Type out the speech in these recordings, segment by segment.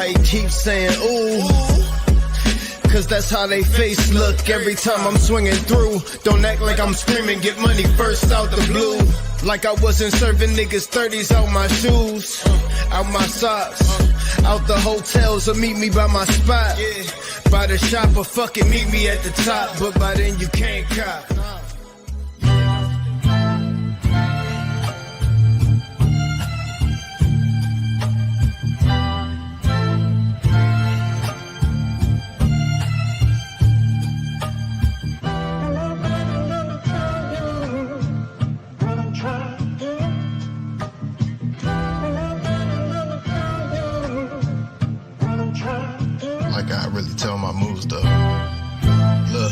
why he keeps saying ooh. Cause that's how they face look every time I'm swinging through. Don't act like I'm screaming, get money first out the blue. Like I wasn't serving niggas 30s out my shoes, out my socks, out the hotels, or meet me by my spot. By the shop, or fucking meet me at the top. But by then you can't cop. I really tell my moves though. Look,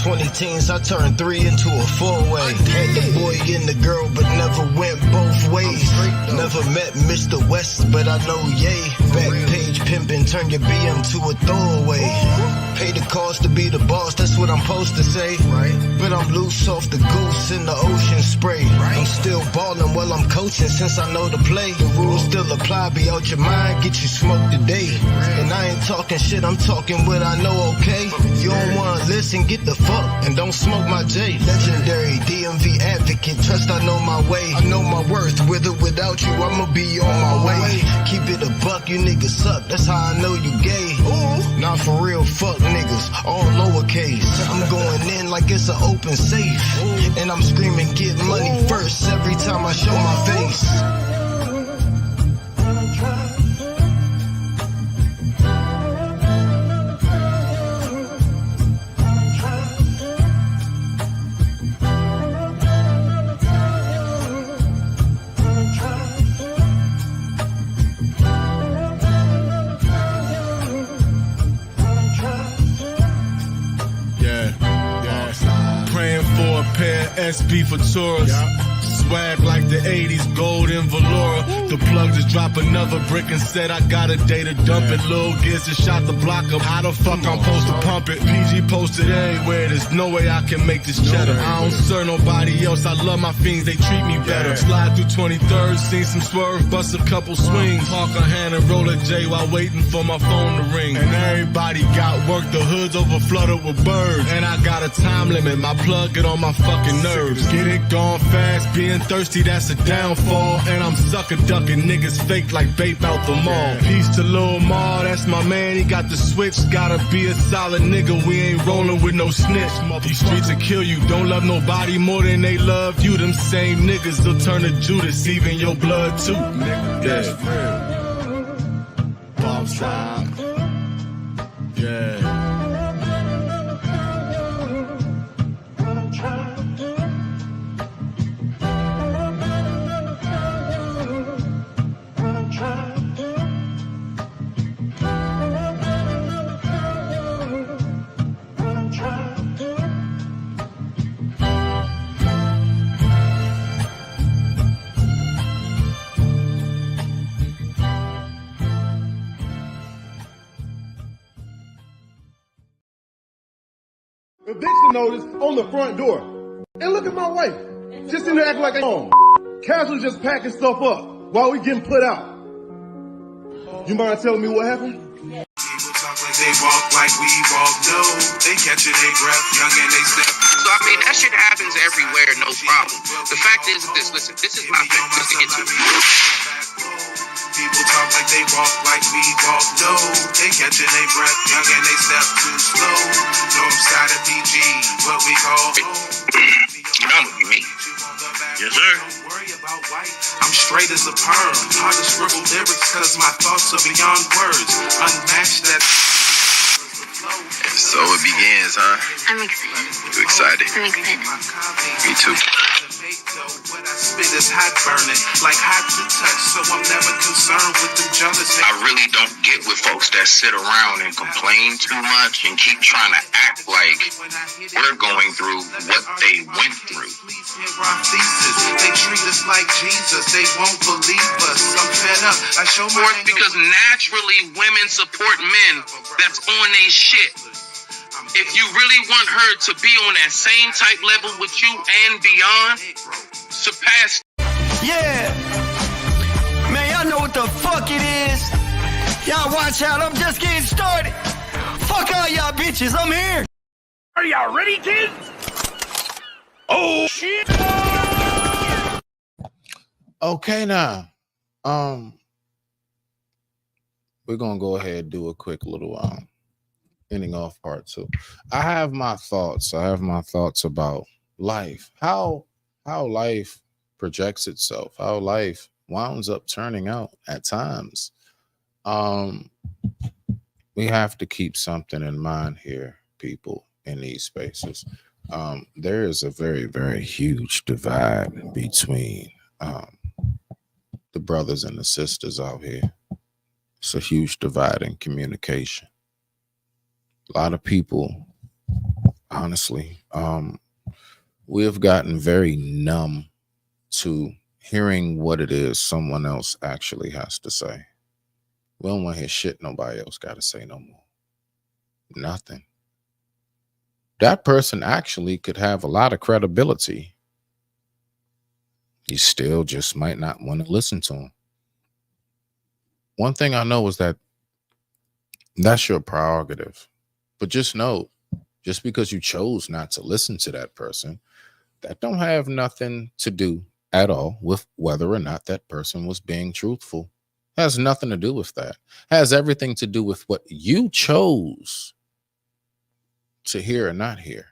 20 teens, I turned 3 into a 4-way. Had the boy and the girl, but never went both ways. Never met Mr. West, but I know yay. Backpage pimping, turn your BM to a throwaway. Pay the cost to be the boss, that's what I'm supposed to say. But I'm loose off the goose in the ocean spray. I'm still ballin' while I'm coaching since I know the play. The rules still apply, be out your mind, get you smoked today. And I ain't talking shit, I'm talking what I know, okay? You don't wanna listen, get the fuck and don't smoke my J. Legendary DMV advocate, trust I know my way. I know my worth, with or without you, I'ma be on my way. Keep it a buck, you niggas suck, that's how I know you gay. Not for real, fuck niggas, all lowercase. I'm going in like it's an open safe. And I'm screaming, get money first every time I show my face. SB for tourists. Swag like the 80s, gold and velour. The plug just dropped another brick and said I got a day to dump it. Lil Giz just shot the block up. How the fuck I'm supposed to pump it? PG posted everywhere, there's no way I can make this cheddar. I don't serve nobody else, I love my fiends, they treat me better. Slide through 23rd, seen some swerve, bust a couple swings. Park a hand and roll a J while waiting for my phone to ring. And everybody got work, the hood's over flooded with birds. And I got a time limit, my plug get on my fucking nerves. Get it gone fast, being thirsty, that's a downfall. And I'm sucker ducking niggas fake like Bape out the mall. Peace to Lil Ma, that's my man, he got the switch. Gotta be a solid nigga, we ain't rolling with no snitch. These streets will kill you, don't love nobody more than they love you. Them same niggas will turn to Judas, even your blood too, nigga. That's real. Bob style. Yeah. Eviction notice on the front door. And look at my wife. Just in there acting like a home. Casually just packing stuff up while we getting put out. You mind telling me what happened? People talk like they walk like we walk. No, they catching their breath, young and they step. So I mean, that shit happens everywhere, no problem. The fact is this, listen, this is my thing, just to get to it. People talk like they walk like we walk. No, they catching their breath, young and they step too slow. Northside of PG, what we call home. You know what you mean. Yes, sir. I'm straight as a perm. Hard to scribble lyrics cause my thoughts are beyond words. Unmatched that. So it begins, huh? I'm excited. You excited? I'm excited. Me too. What I spit is hot burning, like hot to touch, so I'm never concerned with the jealous. I really don't get with folks that sit around and complain too much and keep trying to act like we're going through what they went through. They treat us like Jesus, they won't believe us. I'm fed up. I show my because naturally women support men that's on their shit. If you really want her to be on that same type level with you and beyond, surpass. Yeah, man, y'all know what the fuck it is. Y'all watch out, I'm just getting started. Fuck all y'all bitches, I'm here. Are y'all ready, kids? Oh shit! Okay, now, we're gonna go ahead and do a quick little ending off part 2. I have my thoughts. About life, how life projects itself, how life winds up turning out at times. We have to keep something in mind here, people, in these spaces. There is a very, very huge divide between the brothers and the sisters out here. It's a huge divide in communication. A lot of people, honestly, we have gotten very numb to hearing what it is someone else actually has to say. We don't want to hear shit nobody else got to say no more. Nothing. That person actually could have a lot of credibility. You still just might not want to listen to them. One thing I know is that that's your prerogative. But just know, just because you chose not to listen to that person, that don't have nothing to do at all with whether or not that person was being truthful. Has nothing to do with that. Has everything to do with what you chose to hear or not hear.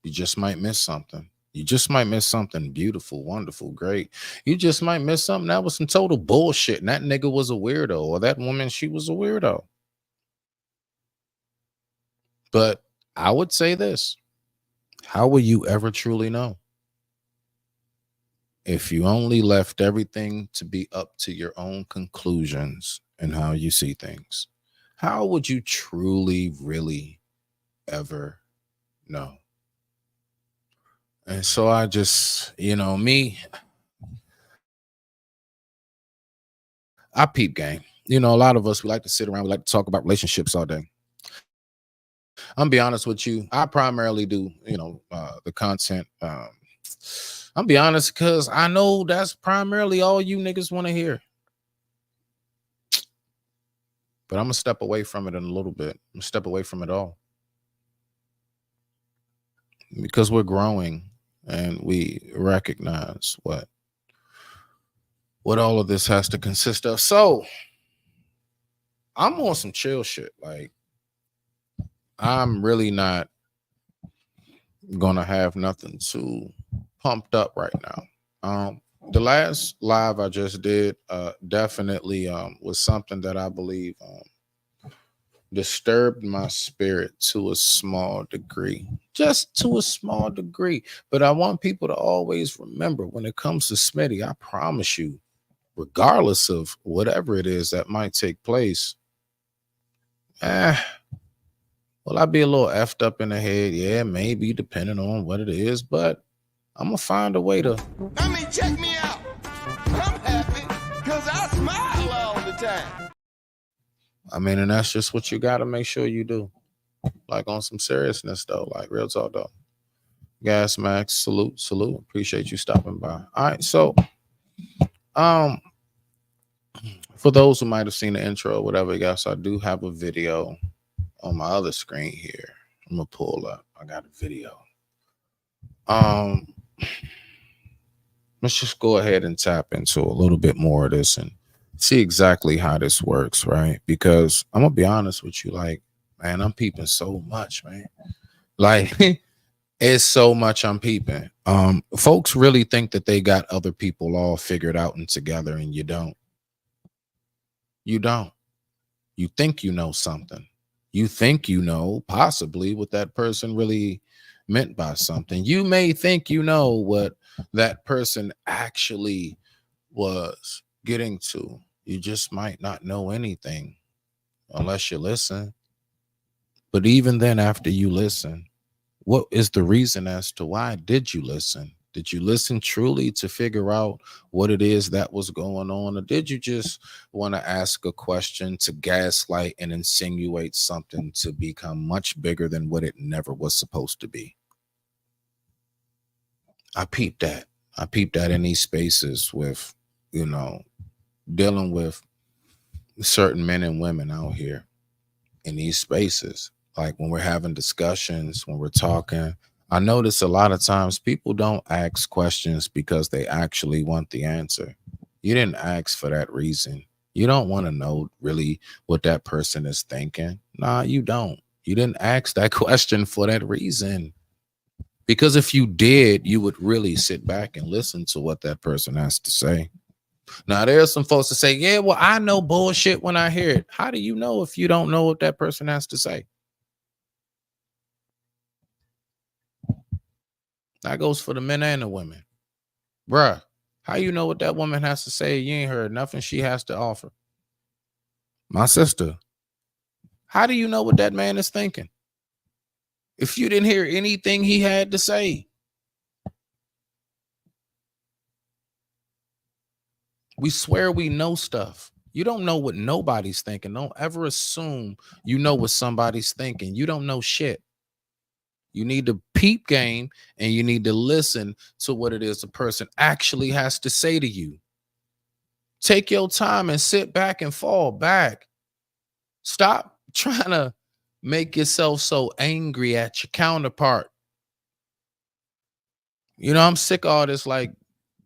You just might miss something. You just might miss something beautiful, wonderful, great. You just might miss something that was some total bullshit, and that nigga was a weirdo, or that woman, she was a weirdo. But I would say this: how will you ever truly know? If you only left everything to be up to your own conclusions and how you see things, how would you truly, really ever know? And so I just, me, I peep game. A lot of us, we like to sit around, we like to talk about relationships all day. I'm be honest with you. I primarily do, the content. I'm be honest, because I know that's primarily all you niggas want to hear. But I'm going to step away from it in a little bit. I'm going to step away from it all. Because we're growing and we recognize what all of this has to consist of. So I'm on some chill shit. Like, I'm really not going to have nothing too pumped up right now. The last live I just did definitely was something that I believe disturbed my spirit to a small degree, just to a small degree. But I want people to always remember, when it comes to Smitty, I promise you, regardless of whatever it is that might take place, will I be a little effed up in the head? Yeah, maybe, depending on what it is, but I'm gonna find a way to. I mean, check me out. I'm happy because I smile all the time. I mean, and that's just what you gotta make sure you do. Like, on some seriousness though, like real talk though. Gas Max, salute. Appreciate you stopping by. All right, so for those who might have seen the intro or whatever, guys, I do have a video on my other screen here. I'm gonna pull up. I got a video. Let's just go ahead and tap into a little bit more of this and see exactly how this works, right? Because I'm gonna be honest with you, like, man, I'm peeping so much, man. Like, it's so much I'm peeping. Folks really think that they got other people all figured out and together, and you don't. You don't. You think you know something. You think you know possibly what that person really meant by something. You may think you know what that person actually was getting to. You just might not know anything unless you listen. But even then, after you listen, what is the reason as to why did you listen? Did you listen truly to figure out what it is that was going on? Or did you just want to ask a question to gaslight and insinuate something to become much bigger than what it never was supposed to be? I peeped that. I peeped that in these spaces with, dealing with certain men and women out here in these spaces, like when we're having discussions, when we're talking, I notice a lot of times people don't ask questions because they actually want the answer. You didn't ask for that reason. You don't want to know really what that person is thinking. Nah, you don't. You didn't ask that question for that reason. Because if you did, you would really sit back and listen to what that person has to say. Now, there are some folks that say, yeah, well, I know bullshit when I hear it. How do you know if you don't know what that person has to say? That goes for the men and the women. Bruh, how you know what that woman has to say? You ain't heard nothing she has to offer. My sister, how do you know what that man is thinking if you didn't hear anything he had to say? We swear we know stuff. You don't know what nobody's thinking. Don't ever assume you know what somebody's thinking. You don't know shit. You need to peep game and you need to listen to what it is a person actually has to say to you. Take your time and sit back and fall back. Stop trying to make yourself so angry at your counterpart. You know, I'm sick of all this like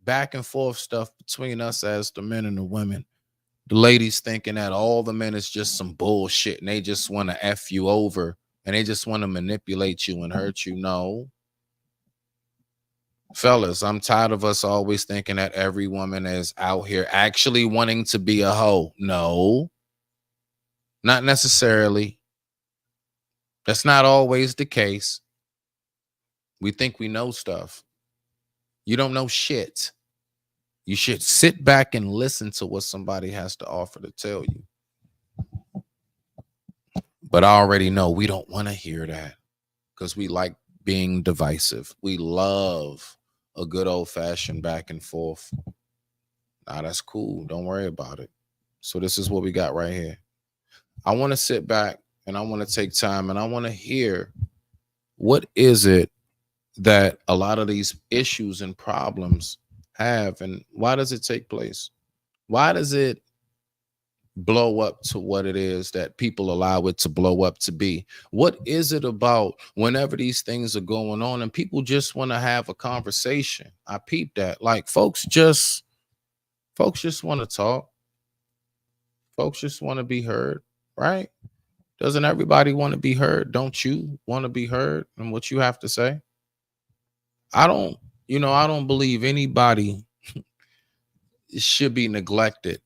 back and forth stuff between us as the men and the women. The ladies thinking that all the men is just some bullshit and they just want to F you over and they just want to manipulate you and hurt you. No. Fellas, I'm tired of us always thinking that every woman is out here actually wanting to be a hoe. No, not necessarily. That's not always the case. We think we know stuff. You don't know shit. You should sit back and listen to what somebody has to offer to tell you. But I already know we don't want to hear that because we like being divisive. We love a good old-fashioned back and forth. Nah, that's cool. Don't worry about it. So this is what we got right here. I want to sit back and I want to take time and I want to hear what is it that a lot of these issues and problems have and why does it take place? Why does it blow up to what it is that people allow it to blow up to be? What is it about whenever these things are going on and people just want to have a conversation? I peep that. Like folks just want to talk. Folks just want to be heard, right? Doesn't everybody want to be heard? Don't you want to be heard and what you have to say? I don't believe anybody should be neglected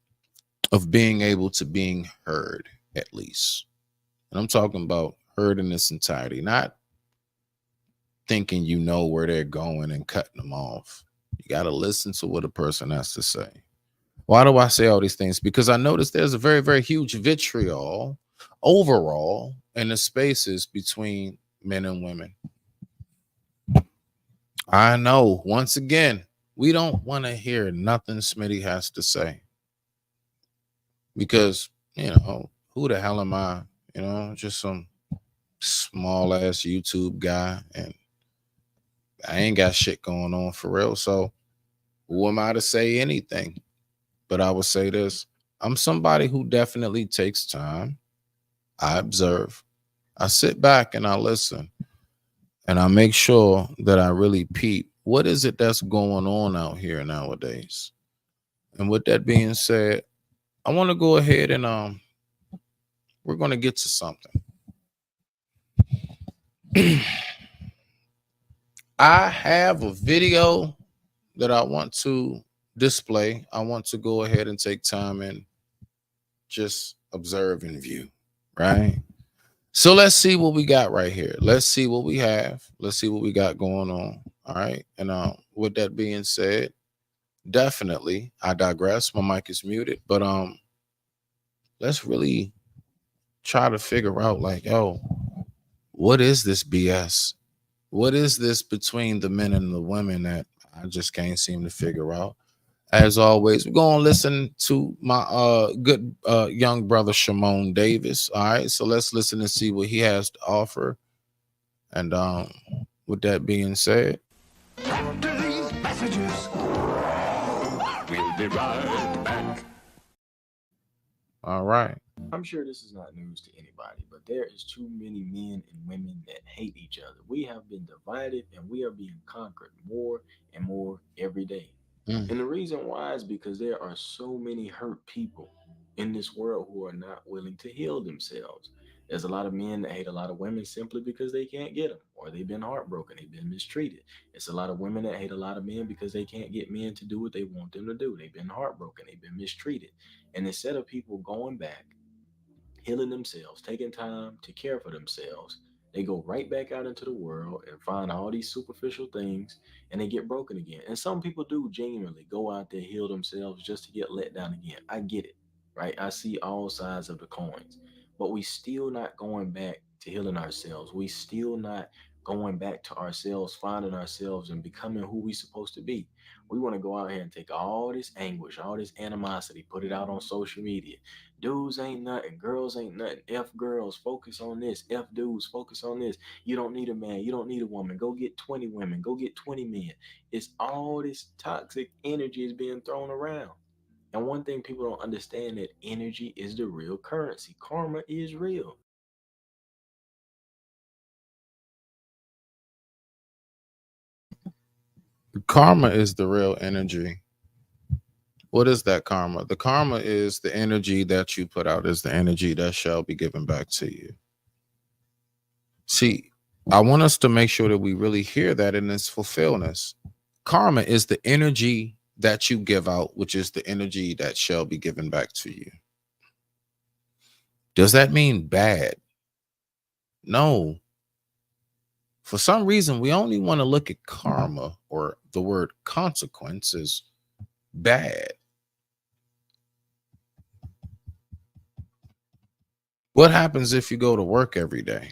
of being able to being heard, at least. And I'm talking about heard in its entirety, not thinking you know where they're going and cutting them off. You got to listen to what a person has to say. Why do I say all these things? Because I noticed there's a very, very huge vitriol overall in the spaces between men and women. I know, once again, we don't want to hear nothing Smitty has to say. Because, who the hell am I? Just some small ass YouTube guy and I ain't got shit going on for real. So who am I to say anything? But I would say this. I'm somebody who definitely takes time. I observe. I sit back and I listen. And I make sure that I really peep. What is it that's going on out here nowadays? And with that being said, I want to go ahead and we're going to get to something. I have a video that I want to display. I want to go ahead and take time and just observe and view, right? So let's see what we got right here. Let's see what we have. Let's see what we got going on. All right. And with that being said, definitely, I digress. My mic is muted, but let's really try to figure out like, what is this BS? What is this between the men and the women that I just can't seem to figure out? As always, we're going to listen to my good young brother, Shimon Davis. All right, so let's listen and see what he has to offer. And with that being said. After these messages, we'll be right back. All right. I'm sure this is not news to anybody, but there is too many men and women that hate each other. We have been divided and we are being conquered more and more every day. Mm. And the reason why is because there are so many hurt people in this world who are not willing to heal themselves. There's a lot of men that hate a lot of women simply because they can't get them or they've been heartbroken, they've been mistreated. It's a lot of women that hate a lot of men because they can't get men to do what they want them to do. They've been heartbroken, they've been mistreated. And instead of people going back, healing themselves, taking time to care for themselves, they go right back out into the world and find all these superficial things and they get broken again. And some people do genuinely go out there, heal themselves just to get let down again. I get it, right? I see all sides of the coins, but we still not going back to healing ourselves. We still not going back to ourselves, finding ourselves and becoming who we supposed to be. We want to go out here and take all this anguish, all this animosity, put it out on social media. Dudes ain't nothing. Girls ain't nothing. F girls, focus on this. F dudes, focus on this. You don't need a man. You don't need a woman. Go get 20 women. Go get 20 men. It's all this toxic energy is being thrown around. And one thing people don't understand that energy is the real currency. Karma is real. Karma is the real energy. What is that karma? The karma is the energy that you put out, is the energy that shall be given back to you. See, I want us to make sure that we really hear that in its fulfillment. Karma is the energy that you give out, which is the energy that shall be given back to you. Does that mean bad? No. For some reason, we only want to look at karma or the word consequence as bad. What happens if you go to work every day?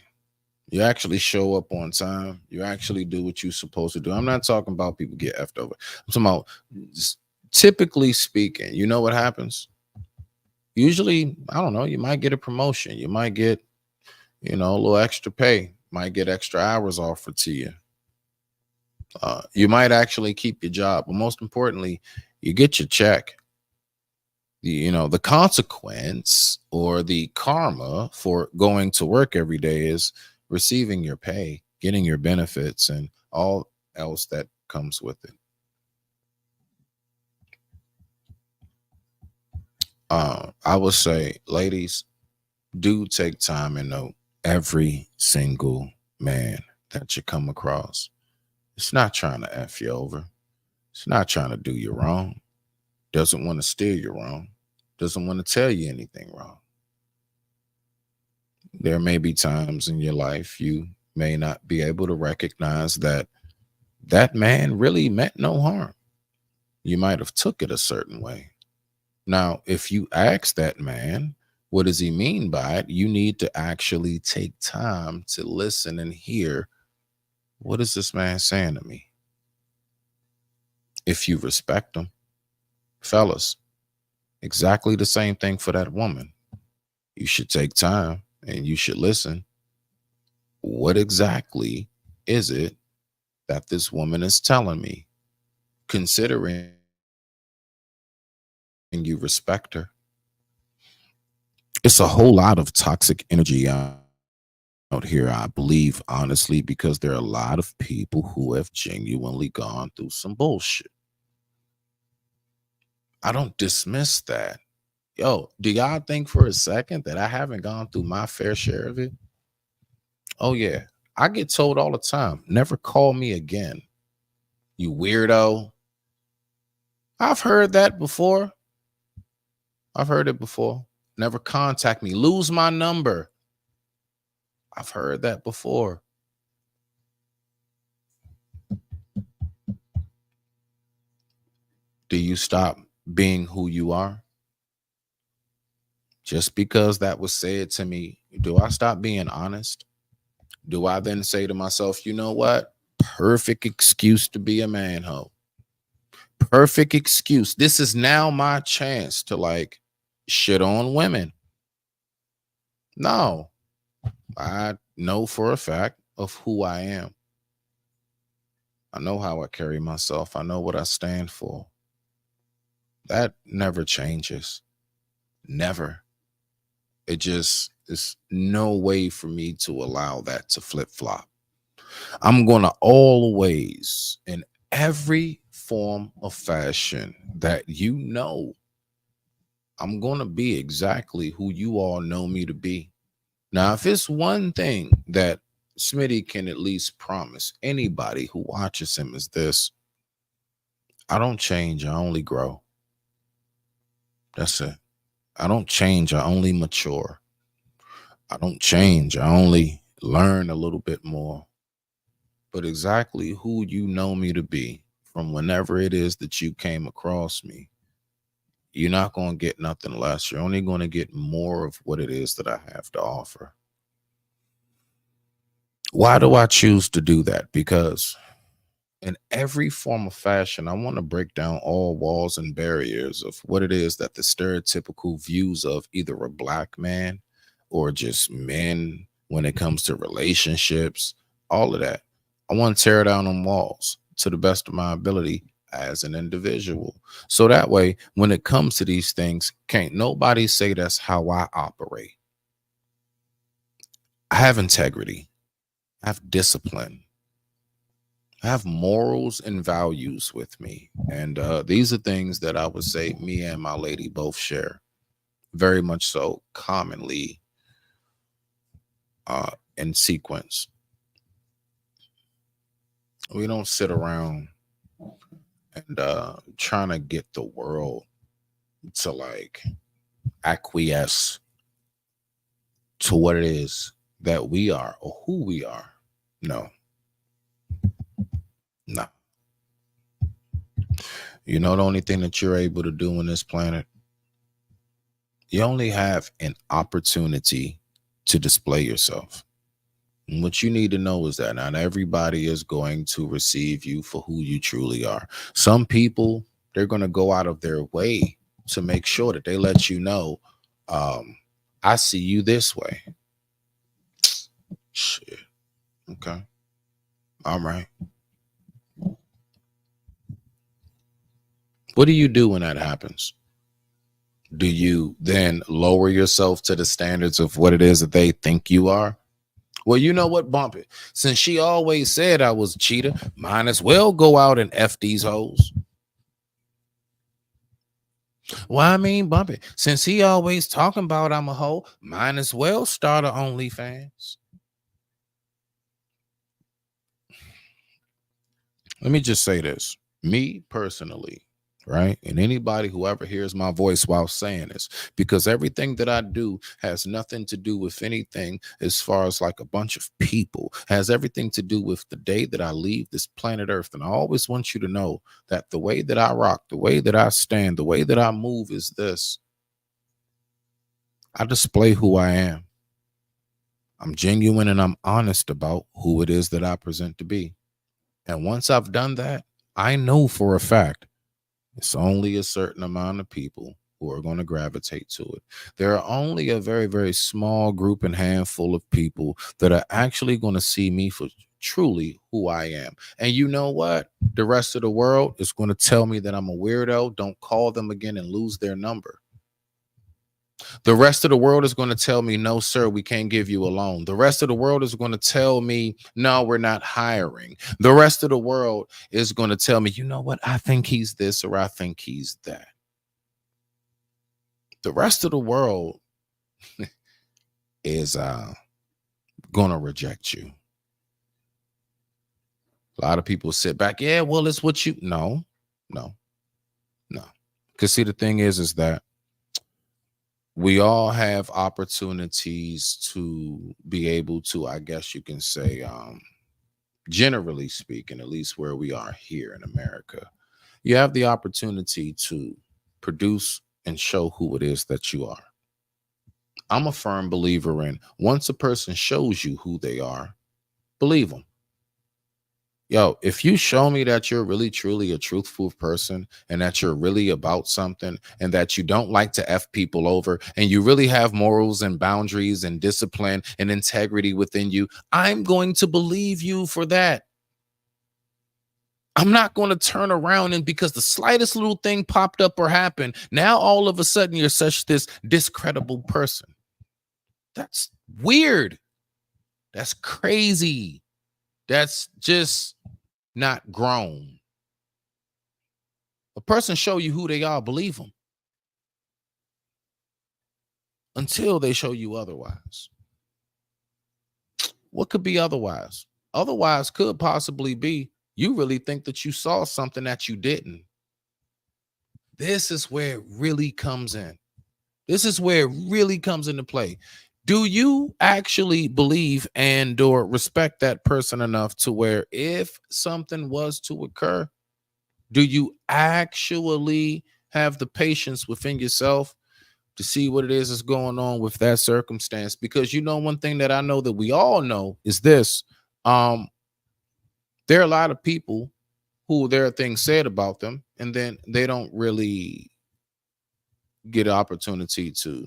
You actually show up on time. You actually do what you're supposed to do. I'm not talking about people get effed over. I'm talking about, typically speaking, you know what happens? Usually, I don't know, you might get a promotion. You might get, a little extra pay. Might get extra hours offered to you. You might actually keep your job. But most importantly, you get your check. The consequence or the karma for going to work every day is receiving your pay, getting your benefits, and all else that comes with it. I would say, ladies, do take time and note every single man that you come across. It's not trying to F you over. It's not trying to do you wrong. Doesn't want to steer you wrong. Doesn't want to tell you anything wrong. There may be times in your life you may not be able to recognize that that man really meant no harm. You might have took it a certain way. Now, if you ask that man, what does he mean by it? You need to actually take time to listen and hear, what is this man saying to me? If you respect him, fellas, exactly the same thing for that woman. You should take time and you should listen. What exactly is it that this woman is telling me, considering you respect her? It's a whole lot of toxic energy out here, I believe, honestly, because there are a lot of people who have genuinely gone through some bullshit. I don't dismiss that. Yo, do y'all think for a second that I haven't gone through my fair share of it? Oh, yeah. I get told all the time, never call me again, you weirdo. I've heard that before. I've heard it before. Never contact me. Lose my number. I've heard that before. Do you stop being who you are? Just because that was said to me, do I stop being honest? Do I then say to myself, you know what? Perfect excuse to be a manhole. Perfect excuse. This is now my chance to shit on women. No, I know for a fact of who I am. I know how I carry myself. I know what I stand for. That never changes. Never. It just is no way for me to allow that to flip flop. I'm going to always, in every form of fashion that you know, I'm going to be exactly who you all know me to be. Now, if it's one thing that Smitty can at least promise anybody who watches him is this: I don't change, I only grow. That's it. I don't change, I only mature. I don't change, I only learn a little bit more. But exactly who you know me to be from whenever it is that you came across me, you're not going to get nothing less. You're only going to get more of what it is that I have to offer. Why do I choose to do that? Because in every form of fashion, I want to break down all walls and barriers of what it is that the stereotypical views of either a black man or just men when it comes to relationships, all of that. I want to tear down them walls to the best of my ability as an individual. So that way, when it comes to these things, can't nobody say that's how I operate. I have integrity. I have discipline. I have morals and values with me. And these are things that I would say me and my lady both share. Very much so, commonly in sequence. We don't sit around and trying to get the world to like acquiesce to what it is that we are or who we are. No. You know the only thing that you're able to do on this planet? You only have an opportunity to display yourself. And what you need to know is that not everybody is going to receive you for who you truly are. Some people, they're going to go out of their way to make sure that they let you know, I see you this way. Shit. Okay. All right. What do you do when that happens? Do you then lower yourself to the standards of what it is that they think you are? Well, you know what, Bump It. Since she always said I was a cheater, might as well go out and F these hoes. Well, I mean, Bump It. Since he always talking about I'm a hoe, might as well start a OnlyFans. Let me just say this. Me personally, right? And anybody who ever hears my voice while saying this, because everything that I do has nothing to do with anything as far as like a bunch of people, has everything to do with the day that I leave this planet Earth. And I always want you to know that the way that I rock, the way that I stand, the way that I move is this. I display who I am. I'm genuine and I'm honest about who it is that I present to be. And once I've done that, I know for a fact it's only a certain amount of people who are going to gravitate to it. There are only a very, very small group and handful of people that are actually going to see me for truly who I am. And you know what? The rest of the world is going to tell me that I'm a weirdo. Don't call them again and lose their number. The rest of the world is going to tell me, no, sir, we can't give you a loan. The rest of the world is going to tell me, no, we're not hiring. The rest of the world is going to tell me, you know what? I think he's this or I think he's that. The rest of the world is going to reject you. A lot of people sit back. Yeah, well, it's what you... No. Because see, the thing is that we all have opportunities to be able to, I guess you can say, generally speaking, at least where we are here in America, you have the opportunity to produce and show who it is that you are. I'm a firm believer in once a person shows you who they are, believe them. Yo, if you show me that you're really, truly a truthful person and that you're really about something and that you don't like to F people over and you really have morals and boundaries and discipline and integrity within you, I'm going to believe you for that. I'm not going to turn around and because the slightest little thing popped up or happened, now all of a sudden you're such this discreditable person. That's weird. That's crazy. That's just not grown. A person show you who they are, believe them. Until they show you otherwise. What could be otherwise? Otherwise could possibly be you really think that you saw something that you didn't. This is where it really comes in. This is where it really comes into play. Do you actually believe and or respect that person enough to where if something was to occur, do you actually have the patience within yourself to see what it is that's going on with that circumstance? Because you know, one thing that I know that we all know is this. There are a lot of people who there are things said about them, and then they don't really get an opportunity to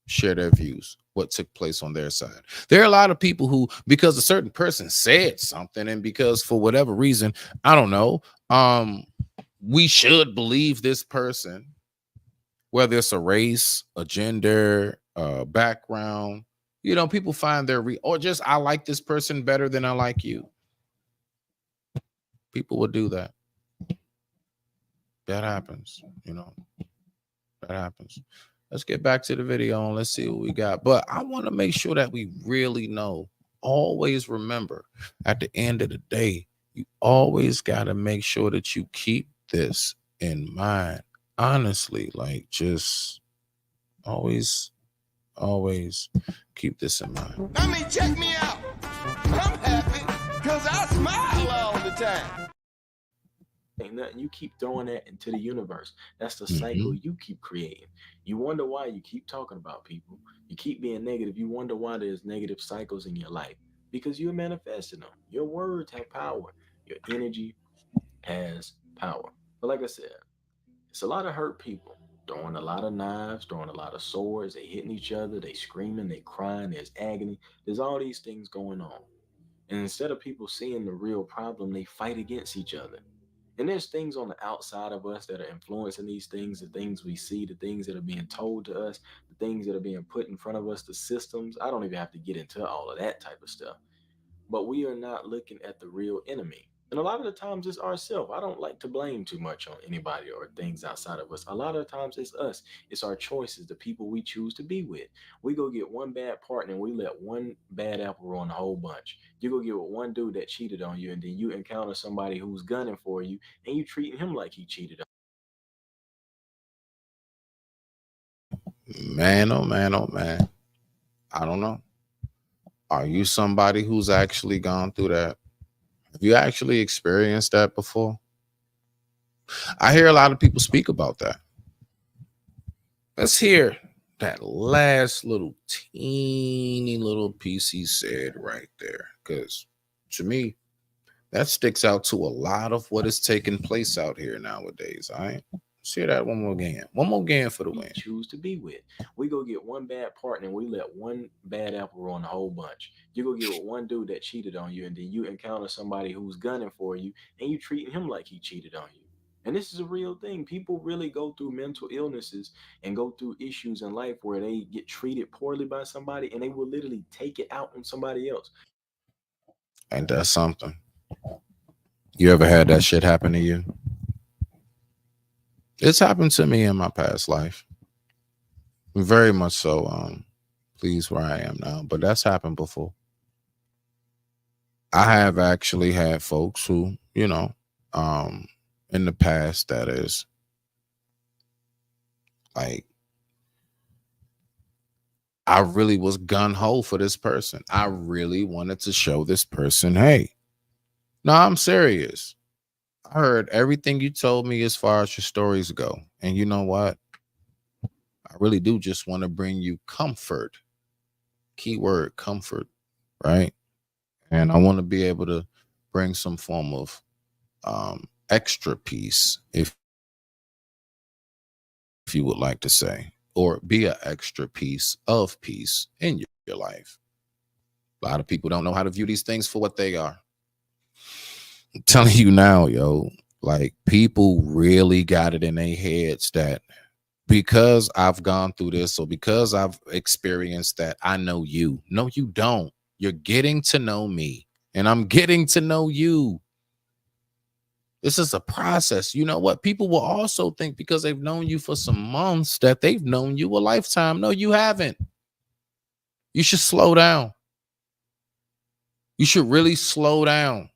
share their views, what took place on their side. There are a lot of people who, because a certain person said something, and because for whatever reason, I don't know, we should believe this person, whether it's a race, a gender, background, you know, people find their or just I like this person better than I like you. People would do that. That happens, you know. That happens. Let's get back to the video and let's see what we got. But I want to make sure that we really know. Always remember, at the end of the day, you always got to make sure that you keep this in mind. Honestly, like just always keep this in mind. I mean, check me out. I'm happy because I smile all the time. Ain't nothing. You keep throwing that into the universe. That's the cycle you keep creating. You wonder why you keep talking about people. You keep being negative. You wonder why there's negative cycles in your life. Because you're manifesting them. Your words have power. Your energy has power. But like I said, it's a lot of hurt people throwing a lot of knives, throwing a lot of swords. They hitting each other. They screaming. They crying. There's agony. There's all these things going on. And instead of people seeing the real problem, they fight against each other. And there's things on the outside of us that are influencing these things, the things we see, the things that are being told to us, the things that are being put in front of us, the systems. I don't even have to get into all of that type of stuff. But we are not looking at the real enemy. And a lot of the times it's ourselves. I don't like to blame too much on anybody or things outside of us. A lot of the times it's us. It's our choices, the people we choose to be with. We go get one bad partner and we let one bad apple ruin the whole bunch. You go get with one dude that cheated on you, and then you encounter somebody who's gunning for you and you treating him like he cheated on you. Man, oh man, oh man. I don't know. Are you somebody who's actually gone through that? Have you actually experienced that before? I hear a lot of people speak about that. Let's hear that last little teeny little piece he said right there. Because to me, that sticks out to a lot of what is taking place out here nowadays. All right. Let's hear that one more again. One more again for the win. Choose to be with. We go get one bad partner and we let one bad apple ruin the whole bunch. You go get with one dude that cheated on you, and then you encounter somebody who's gunning for you and you treating him like he cheated on you. And this is a real thing. People really go through mental illnesses and go through issues in life where they get treated poorly by somebody and they will literally take it out on somebody else. Ain't that something? You ever had that shit happen to you? It's happened to me in my past life. Very much so. Pleased where I am now, but that's happened before. I have actually had folks who, you know, in the past, that is, like, I really was gun-ho for this person. I really wanted to show this person, hey, no, I'm serious. I heard everything you told me as far as your stories go. And you know what? I really do just want to bring you comfort. Keyword comfort, right? And I want to be able to bring some form of extra peace, if you would like to say, or be an extra piece of peace in your life. A lot of people don't know how to view these things for what they are. I'm telling you now, yo, like, people really got it in their heads that because I've gone through this, or because I've experienced that, I know you. No, you don't. You're getting to know me, and I'm getting to know you. This is a process. You know what? People will also think because they've known you for some months that they've known you a lifetime. No, you haven't. You should slow down. You should really slow down,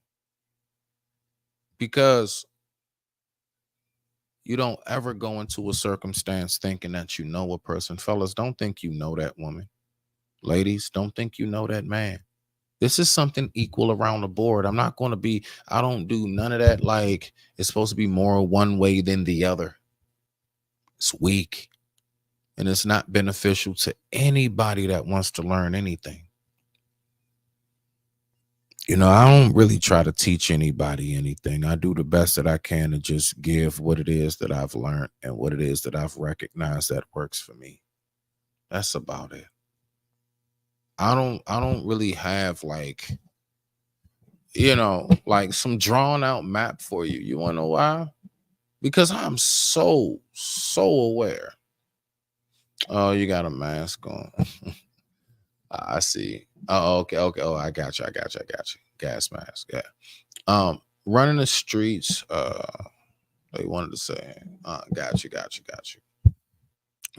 because you don't ever go into a circumstance thinking that you know a person. Fellas, don't think you know that woman. Ladies, don't think you know that man. This is something equal around the board. I don't do none of that. Like, it's supposed to be more one way than the other. It's weak. And it's not beneficial to anybody that wants to learn anything. You know, I don't really try to teach anybody anything. I do the best that I can to just give what it is that I've learned and what it is that I've recognized that works for me. That's about it. I don't really have like, you know, like some drawn out map for you. You want to know why? Because I'm so aware. Oh, you got a mask on. I see. Oh, okay. Oh, I got you. Gas mask. Yeah. Running the streets. They wanted to say, got you.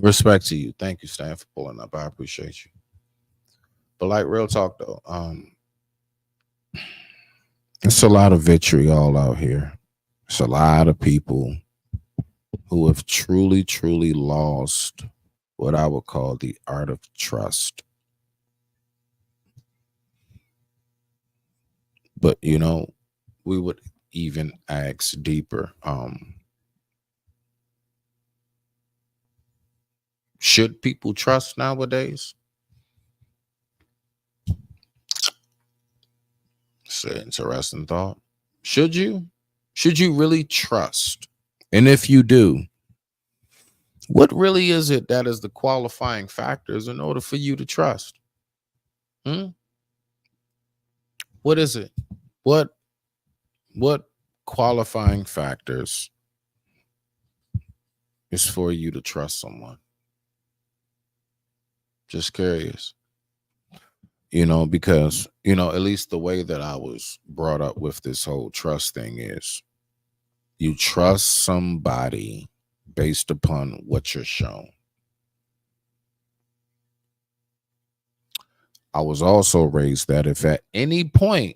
Respect to you. Thank you, Stan, for pulling up. I appreciate you. But like, real talk though, it's a lot of vitriol out here. It's a lot of people who have truly lost what I would call the art of trust. But you know, we would even ask deeper. Should people trust nowadays? It's an interesting thought. Should you? Should you really trust? And if you do, what really is it that is the qualifying factors in order for you to trust? What is it? What qualifying factors is for you to trust someone? Just curious. You know, because, you know, at least the way that I was brought up with this whole trust thing is you trust somebody based upon what you're shown. I was also raised that if at any point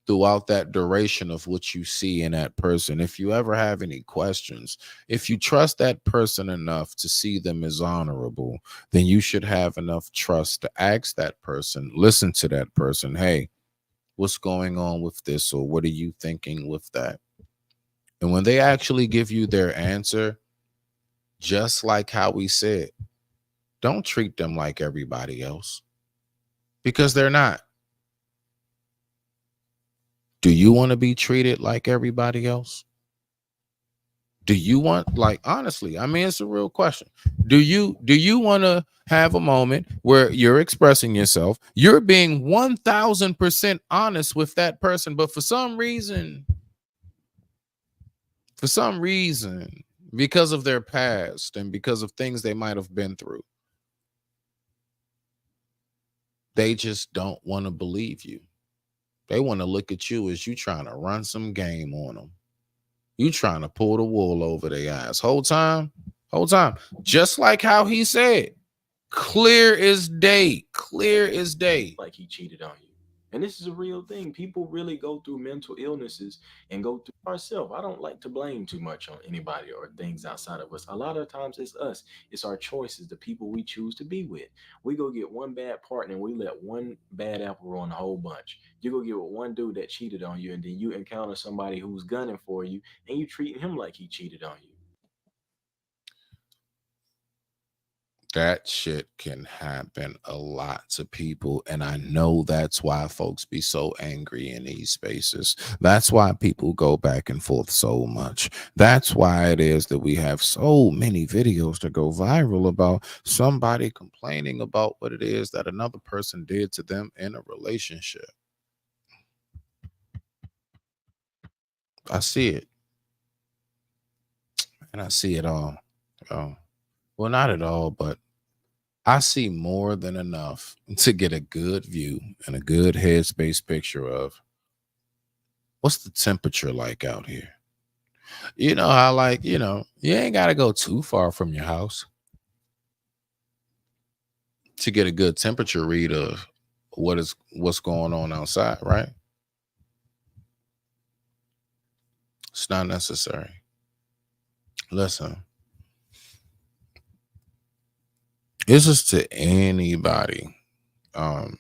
throughout that duration of what you see in that person, if you ever have any questions, if you trust that person enough to see them as honorable, then you should have enough trust to ask that person, listen to that person, hey, what's going on with this, or what are you thinking with that? And when they actually give you their answer, just like how we said, don't treat them like everybody else, because they're not. Do you want to be treated like everybody else? Do you want, like, honestly, I mean, it's a real question. Do you want to have a moment where you're expressing yourself, you're being 1000% honest with that person, but for some reason, because of their past and because of things they might have been through, they just don't want to believe you. They want to look at you as you trying to run some game on them. You trying to pull the wool over their eyes. Whole time. Just like how he said, clear as day. Like he cheated on you. And this is a real thing. People really go through mental illnesses and go through ourselves. I don't like to blame too much on anybody or things outside of us. A lot of times it's us. It's our choices, the people we choose to be with. We go get one bad partner and we let one bad apple ruin a whole bunch. You go get with one dude that cheated on you, and then you encounter somebody who's gunning for you and you treating him like he cheated on you. That shit can happen a lot to people. And I know that's why folks be so angry in these spaces. That's why people go back and forth so much. That's why it is that we have so many videos that go viral about somebody complaining about what it is that another person did to them in a relationship. I see it. And I see it all. Well, not at all, but I see more than enough to get a good view and a good headspace picture of what's the temperature like out here. You know how, like, you ain't got to go too far from your house to get a good temperature read of what's going on outside, right? It's not necessary. Listen, this is to anybody. And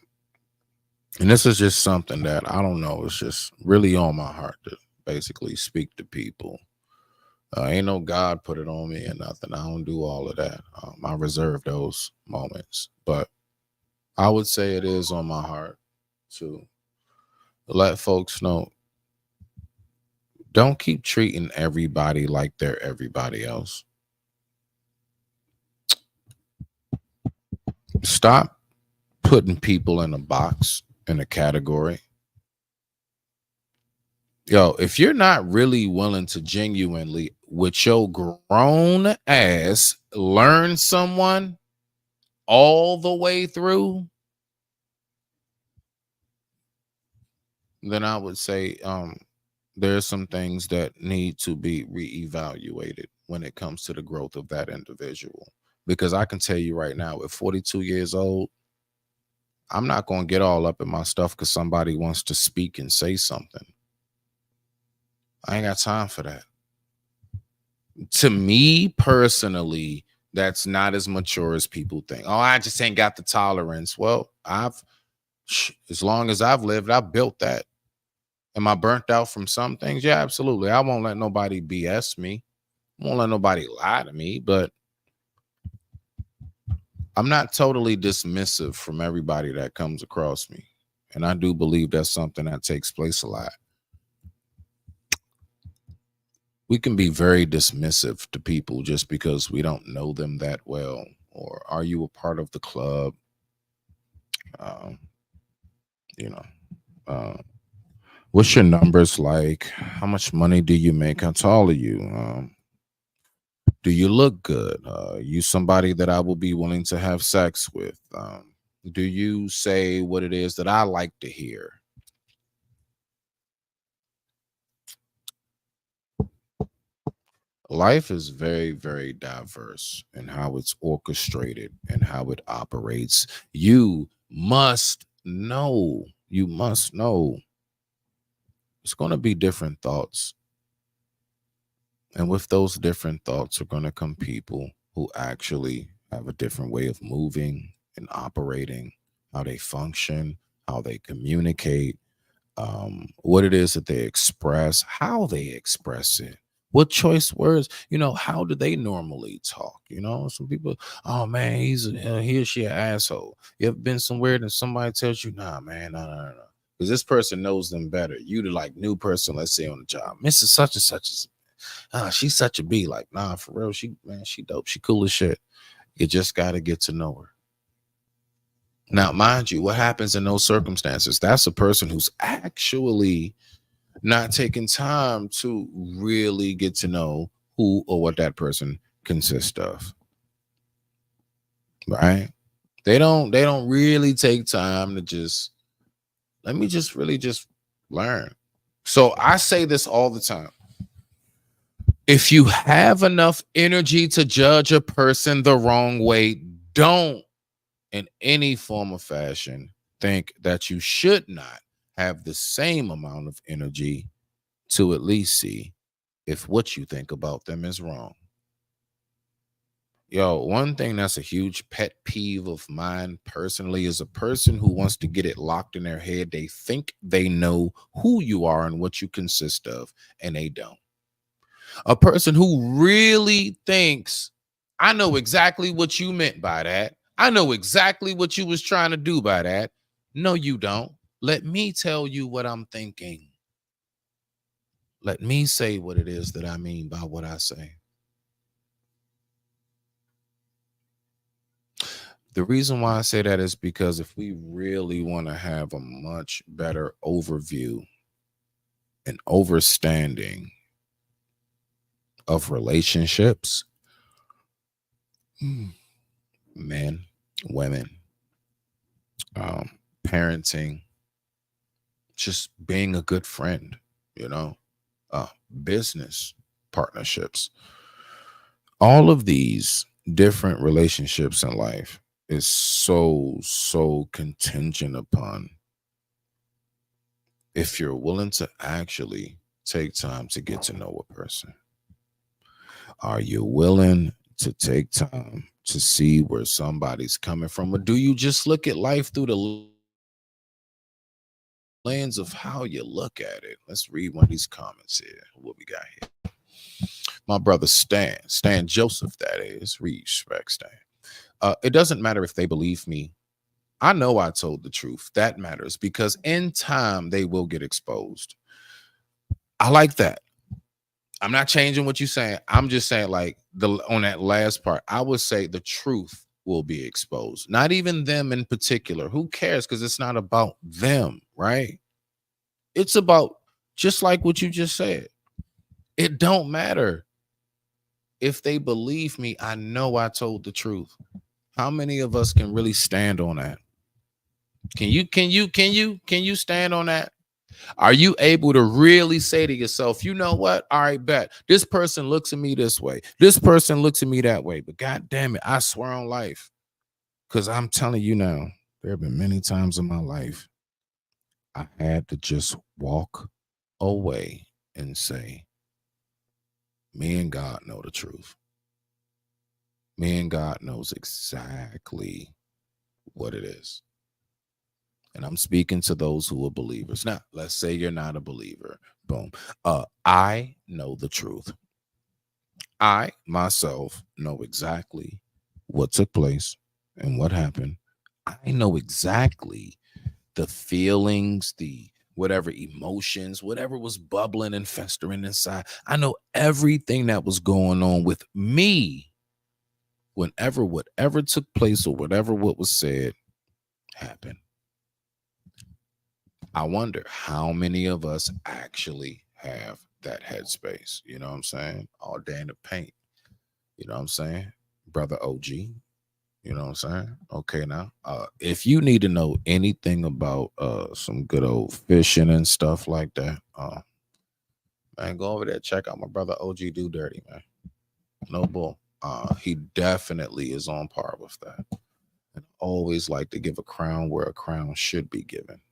this is just something that I don't know. It's just really on my heart to basically speak to people. Ain't no God put it on me or nothing. I don't do all of that. I reserve those moments. But I would say it is on my heart to let folks know, don't keep treating everybody like they're everybody else. Stop putting people in a box, in a category. Yo, if you're not really willing to genuinely, with your grown ass, learn someone all the way through, then I would say there's some things that need to be reevaluated when it comes to the growth of that individual. Because I can tell you right now, at 42 years old, I'm not going to get all up in my stuff because somebody wants to speak and say something. I ain't got time for that. To me personally, that's not as mature as people think. Oh, I just ain't got the tolerance. Well, as long as I've lived, I've built that. Am I burnt out from some things? Yeah, absolutely. I won't let nobody BS me. I won't let nobody lie to me, but I'm not totally dismissive from everybody that comes across me. And I do believe that's something that takes place a lot. We can be very dismissive to people just because we don't know them that well. Or are you a part of the club? What's your numbers like? How much money do you make? How tall are you? Do you look good? You somebody that I will be willing to have sex with? Do you say what it is that I like to hear? Life is very, very diverse in how it's orchestrated and how it operates. You must know. It's going to be different thoughts. And with those different thoughts are going to come people who actually have a different way of moving and operating, how they function, how they communicate, what it is that they express, how they express it, what choice words, how do they normally talk? Some people, oh man, he or she an asshole. You ever been somewhere and somebody tells you, nah, man, no. Because this person knows them better. You the like new person, let's say on the job, Mrs. Such and such is, she's such a B. Like, nah, for real, she dope. She cool as shit. You just got to get to know her. Now, mind you, what happens in those circumstances? That's a person who's actually not taking time to really get to know who or what that person consists of. Right? They don't really take time to let me really learn. So I say this all the time. If you have enough energy to judge a person the wrong way, don't in any form or fashion think that you should not have the same amount of energy to at least see if what you think about them is wrong. Yo, one thing that's a huge pet peeve of mine personally is a person who wants to get it locked in their head. They think they know who you are and what you consist of, and they don't. A person who really thinks, I know exactly what you meant by that. I know exactly what you was trying to do by that. No, you don't. Let me tell you what I'm thinking. Let me say what it is that I mean by what I say. The reason why I say that is because if we really want to have a much better overview and understanding of relationships, men, women, parenting, just being a good friend, you know, business partnerships. All of these different relationships in life is so contingent upon if you're willing to actually take time to get to know a person. Are you willing to take time to see where somebody's coming from? Or do you just look at life through the lens of how you look at it? Let's read one of these comments here. What we got here? My brother Stan Joseph, that is. Respect, Stan. It doesn't matter if they believe me. I know I told the truth. That matters because in time they will get exposed. I like that. I'm not changing what you're saying. I'm just saying, like, on that last part, I would say the truth will be exposed. Not even them in particular. Who cares? Because it's not about them, right? It's about just like what you just said. It don't matter if they believe me. I know I told the truth. How many of us can really stand on that? Can you stand on that? Are you able to really say to yourself, you know what? All right, bet. This person looks at me this way. This person looks at me that way. But God damn it, I swear on life. Because I'm telling you now, there have been many times in my life I had to just walk away and say, me and God know the truth. Me and God knows exactly what it is. And I'm speaking to those who are believers. Now, let's say you're not a believer. Boom. I know the truth. I myself know exactly what took place and what happened. I know exactly the feelings, the whatever emotions, whatever was bubbling and festering inside. I know everything that was going on with me whenever whatever took place or whatever what was said happened. I wonder how many of us actually have that headspace. You know what I'm saying? All day in the paint. You know what I'm saying? Brother OG. You know what I'm saying? Okay, now, if you need to know anything about some good old fishing and stuff like that, man, go over there, check out my brother OG Do Dirty, man. No bull. He definitely is on par with that. And always like to give a crown where a crown should be given.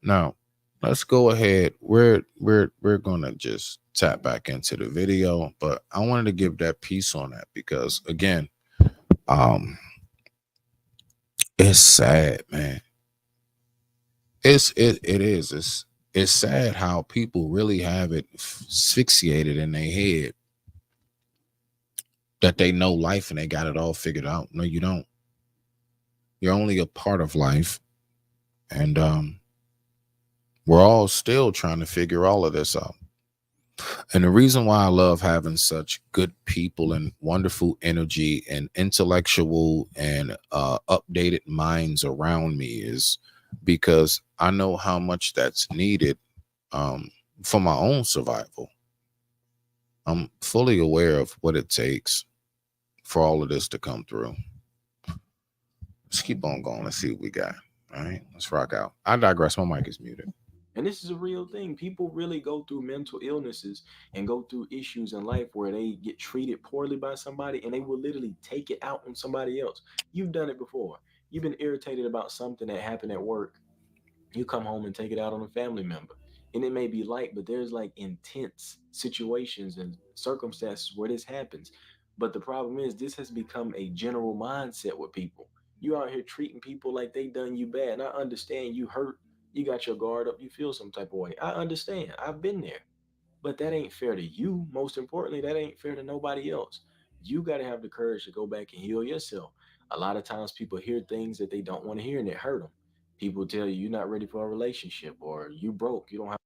Now, let's go ahead. We're gonna just tap back into the video, but I wanted to give that piece on that because again, it's sad, man. It is. It's sad how people really have it asphyxiated in their head that they know life and they got it all figured out. No, you don't. You're only a part of life, and we're all still trying to figure all of this out. And the reason why I love having such good people and wonderful energy and intellectual and updated minds around me is because I know how much that's needed for my own survival. I'm fully aware of what it takes for all of this to come through. Let's keep on going. Let's see what we got. All right, let's rock out. I digress. My mic is muted. And this is a real thing. People really go through mental illnesses and go through issues in life where they get treated poorly by somebody and they will literally take it out on somebody else. You've done it before. You've been irritated about something that happened at work. You come home and take it out on a family member. And it may be light, but there's like intense situations and circumstances where this happens. But the problem is this has become a general mindset with people. You out here treating people like they done you bad. And I understand you hurt. You got your guard up. You feel some type of way. I understand. I've been there. But that ain't fair to you. Most importantly, that ain't fair to nobody else. You got to have the courage to go back and heal yourself. A lot of times people hear things that they don't want to hear and it hurt them. People tell you you're not ready for a relationship or you broke. You don't have.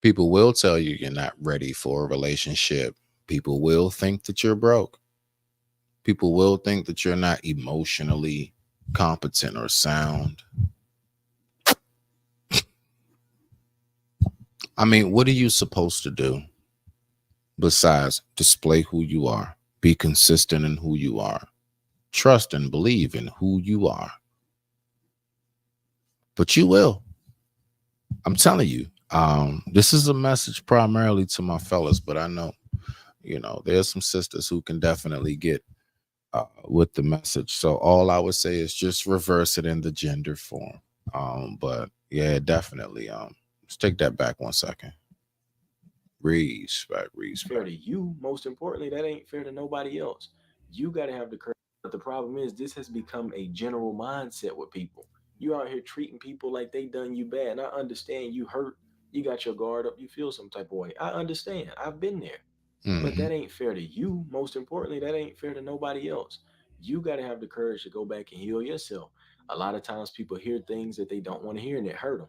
People will tell you you're not ready for a relationship. People will think that you're broke. People will think that you're not emotionally competent or sound. I mean, what are you supposed to do? besides display who you are, be consistent in who you are, trust and believe in who you are. But you will. I'm telling you, this is a message primarily to my fellas, but I know, there's some sisters who can definitely get with the message. So all I would say is just reverse it in the gender form. But yeah, definitely. Let's take that back 1 second. Respect. Fair to you, most importantly, that ain't fair to nobody else. You got to have the courage. But the problem is, this has become a general mindset with people. You out here treating people like they done you bad. And I understand you hurt. You got your guard up. You feel some type of way. I understand. I've been there. But that ain't fair to you. Most importantly, that ain't fair to nobody else. You got to have the courage to go back and heal yourself. A lot of times people hear things that they don't want to hear and it hurt them.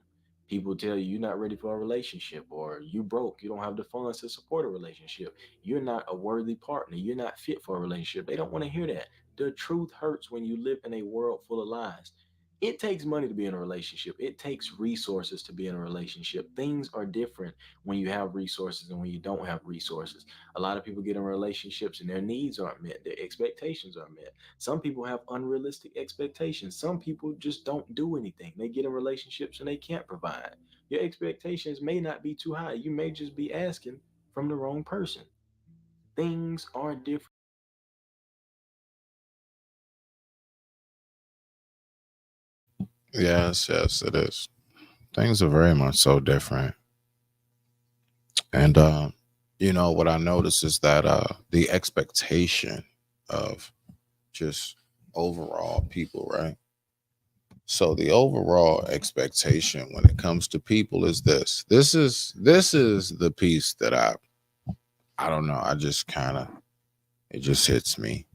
People tell you you're not ready for a relationship, or you broke, you don't have the funds to support a relationship, you're not a worthy partner, you're not fit for a relationship. They don't want to hear that. The truth hurts when you live in a world full of lies. It takes money to be in a relationship. It takes resources to be in a relationship. Things are different when you have resources and when you don't have resources. A lot of people get in relationships and their needs aren't met, their expectations aren't met. Some people have unrealistic expectations. Some people just don't do anything. They get in relationships and they can't provide. Your expectations may not be too high. You may just be asking from the wrong person. Things are different. Yes, it is. Things are very much so different. And what I notice is that the expectation of just overall people, right? So the overall expectation when it comes to people is this. This is the piece that I don't know, I just kind of, it just hits me.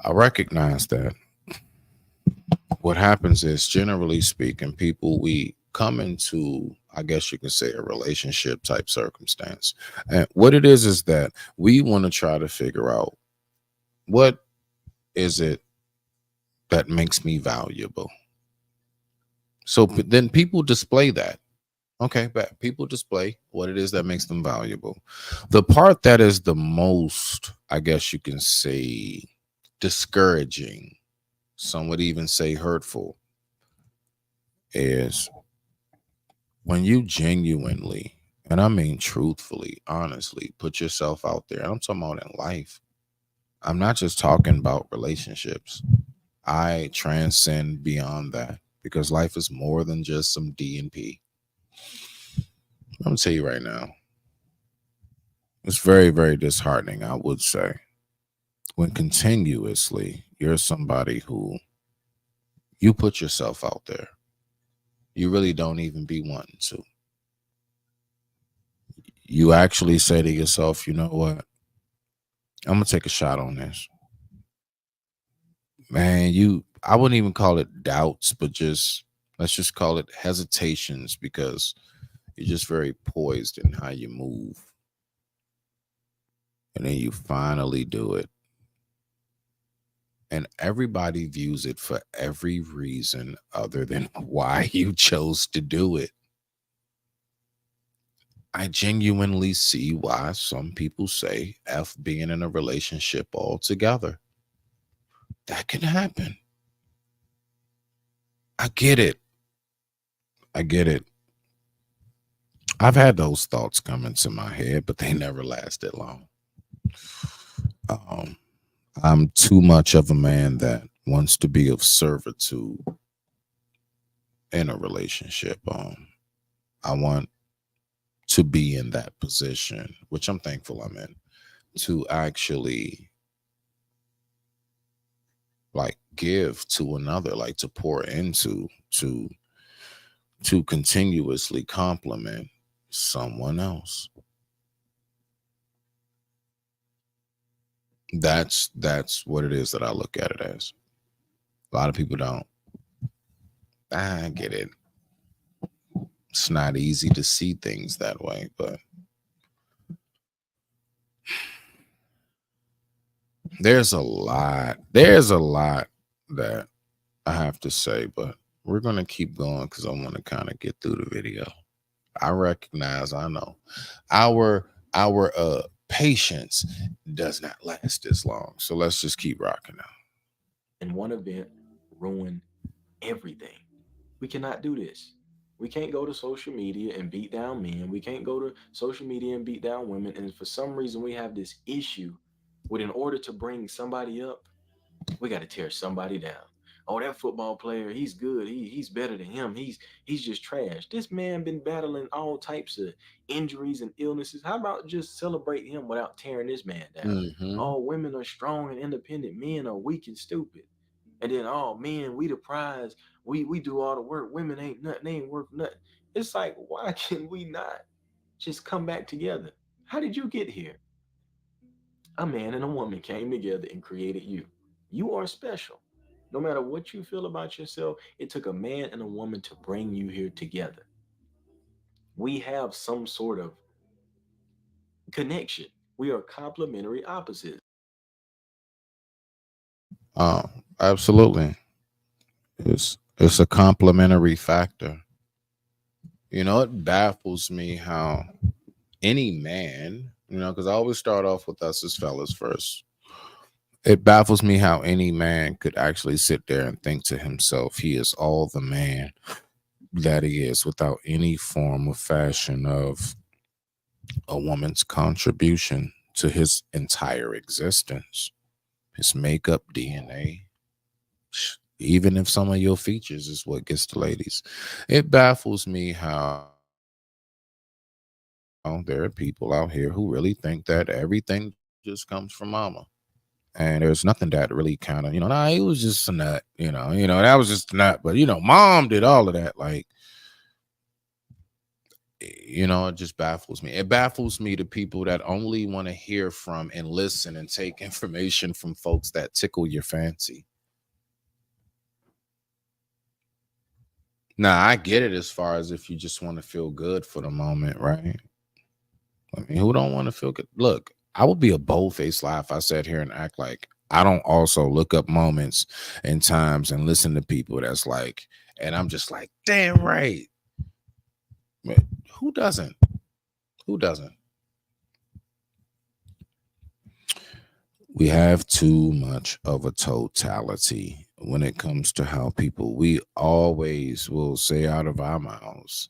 I recognize that what happens is, generally speaking, people, we come into, I guess you can say, a relationship type circumstance. And what it is that we want to try to figure out, what is it that makes me valuable? So then people display that. Okay, but people display what it is that makes them valuable. The part that is the most, I guess you can say, discouraging, some would even say hurtful, is when you genuinely, and I mean truthfully, honestly, put yourself out there. I'm talking about in life. I'm not just talking about relationships. I transcend beyond that, because life is more than just some D and P. I'm gonna tell you right now, it's very, very disheartening, I would say, when continuously you're somebody who you put yourself out there. You really don't even be wanting to. You actually say to yourself, you know what? I'm gonna take a shot on this. Man, I wouldn't even call it doubts, but let's just call it hesitations, because you're just very poised in how you move. And then you finally do it. And everybody views it for every reason other than why you chose to do it. I genuinely see why some people say F being in a relationship altogether. That can happen. I get it. I've had those thoughts come into my head, but they never lasted long. I'm too much of a man that wants to be of servitude in a relationship. I want to be in that position, which I'm thankful I'm in, to actually like give to another, like to pour into, to continuously compliment someone else. That's what it is that I look at it as. A lot of people don't. I get it. It's not easy to see things that way, but there's a lot that I have to say, but we're going to keep going because I want to kind of get through the video. I recognize, I know. Our patience does not last this long. So let's just keep rocking now. And one event ruined everything. We cannot do this. We can't go to social media and beat down men. We can't go to social media and beat down women. And for some reason, we have this issue with, in order to bring somebody up, we got to tear somebody down. Oh, that football player, he's good. He's better than him. He's just trash. This man been battling all types of injuries and illnesses. How about just celebrate him without tearing this man down? Mm-hmm. Oh, women are strong and independent. Men are weak and stupid. And then, oh man, we the prize. We do all the work. Women ain't nothing. They ain't worth nothing. It's like, why can we not just come back together? How did you get here? A man and a woman came together and created you. You are special. No matter what you feel about yourself, it took a man and a woman to bring you here together. We have some sort of connection. We are complementary opposites. Uh, Absolutely. It's a complementary factor. You know, it baffles me how any man, because I always start off with us as fellas first. It baffles me how any man could actually sit there and think to himself he is all the man that he is without any form of fashion of a woman's contribution to his entire existence, his makeup, DNA, even if some of your features is what gets the ladies. It baffles me how there are people out here who really think that everything just comes from mama. And there's nothing that really kind of, nah, he was just a nut, that was just a nut. But, mom did all of that. Like, it just baffles me. It baffles me to people that only want to hear from and listen and take information from folks that tickle your fancy. Now, I get it as far as if you just want to feel good for the moment, right? I mean, who don't want to feel good? Look, I would be a bold-faced lie if I sat here and act like I don't also look up moments and times and listen to people that's like, and I'm just like, damn right. But who doesn't? Who doesn't? We have too much of a totality when it comes to how people, we always will say out of our mouths,